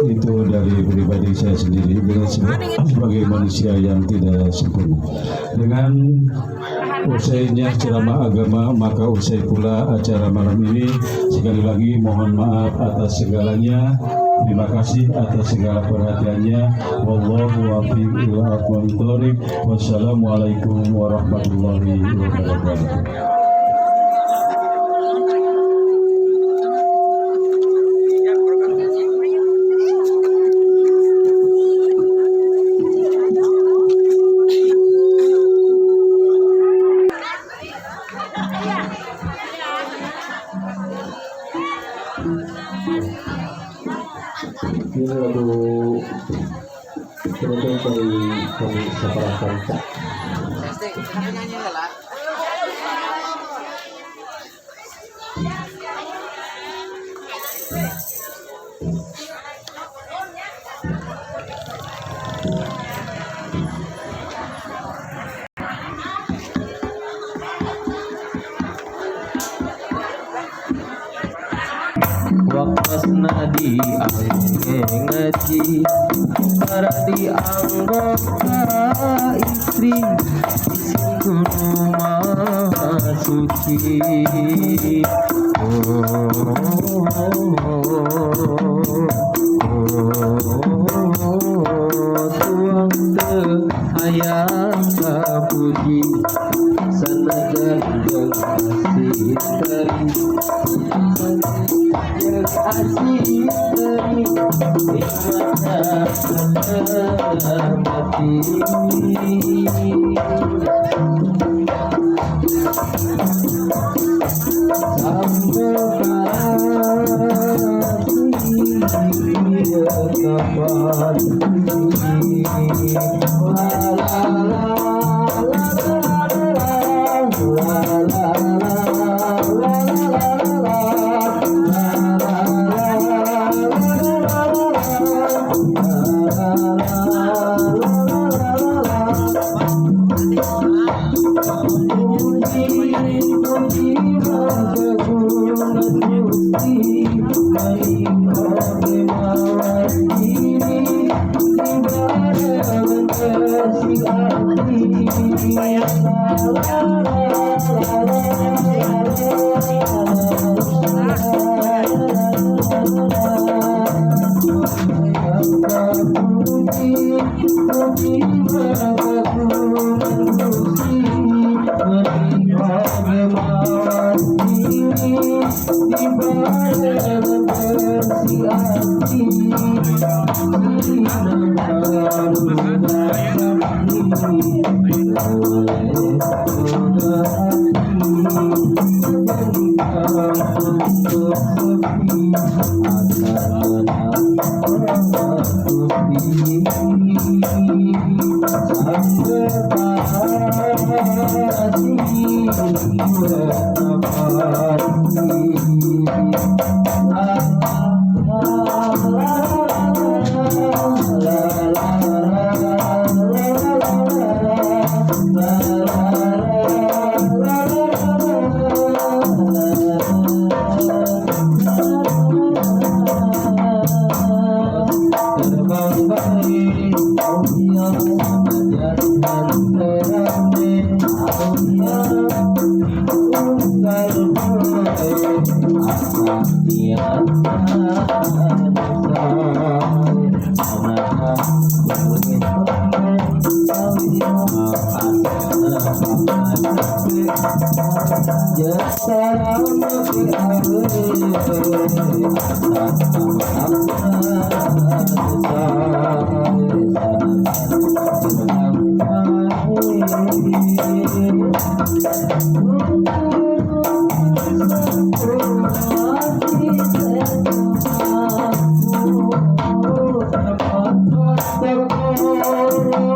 itu dari pribadi saya sendiri dengan sebagai manusia yang tidak sempurna. Dengan usainya ceramah agama, maka usai pula acara malam ini. Sekali lagi mohon maaf atas segalanya. Terima kasih atas segala perhatiannya. Wallahu a'lam bishawab. Wassalamualaikum warahmatullahi wabarakatuh. Ini lagu penonton dari kami Sapara Kanca. Wakasna di ngaji para dianggap istri isin rumah suci. Tuang te hayang kapuji sanajan jeung asih teri asih dari nikmatnya mati sambil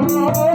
Oh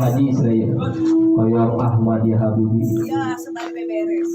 Haji Israel Koyong Ahmad ya Habibi Ya, sebagai beres.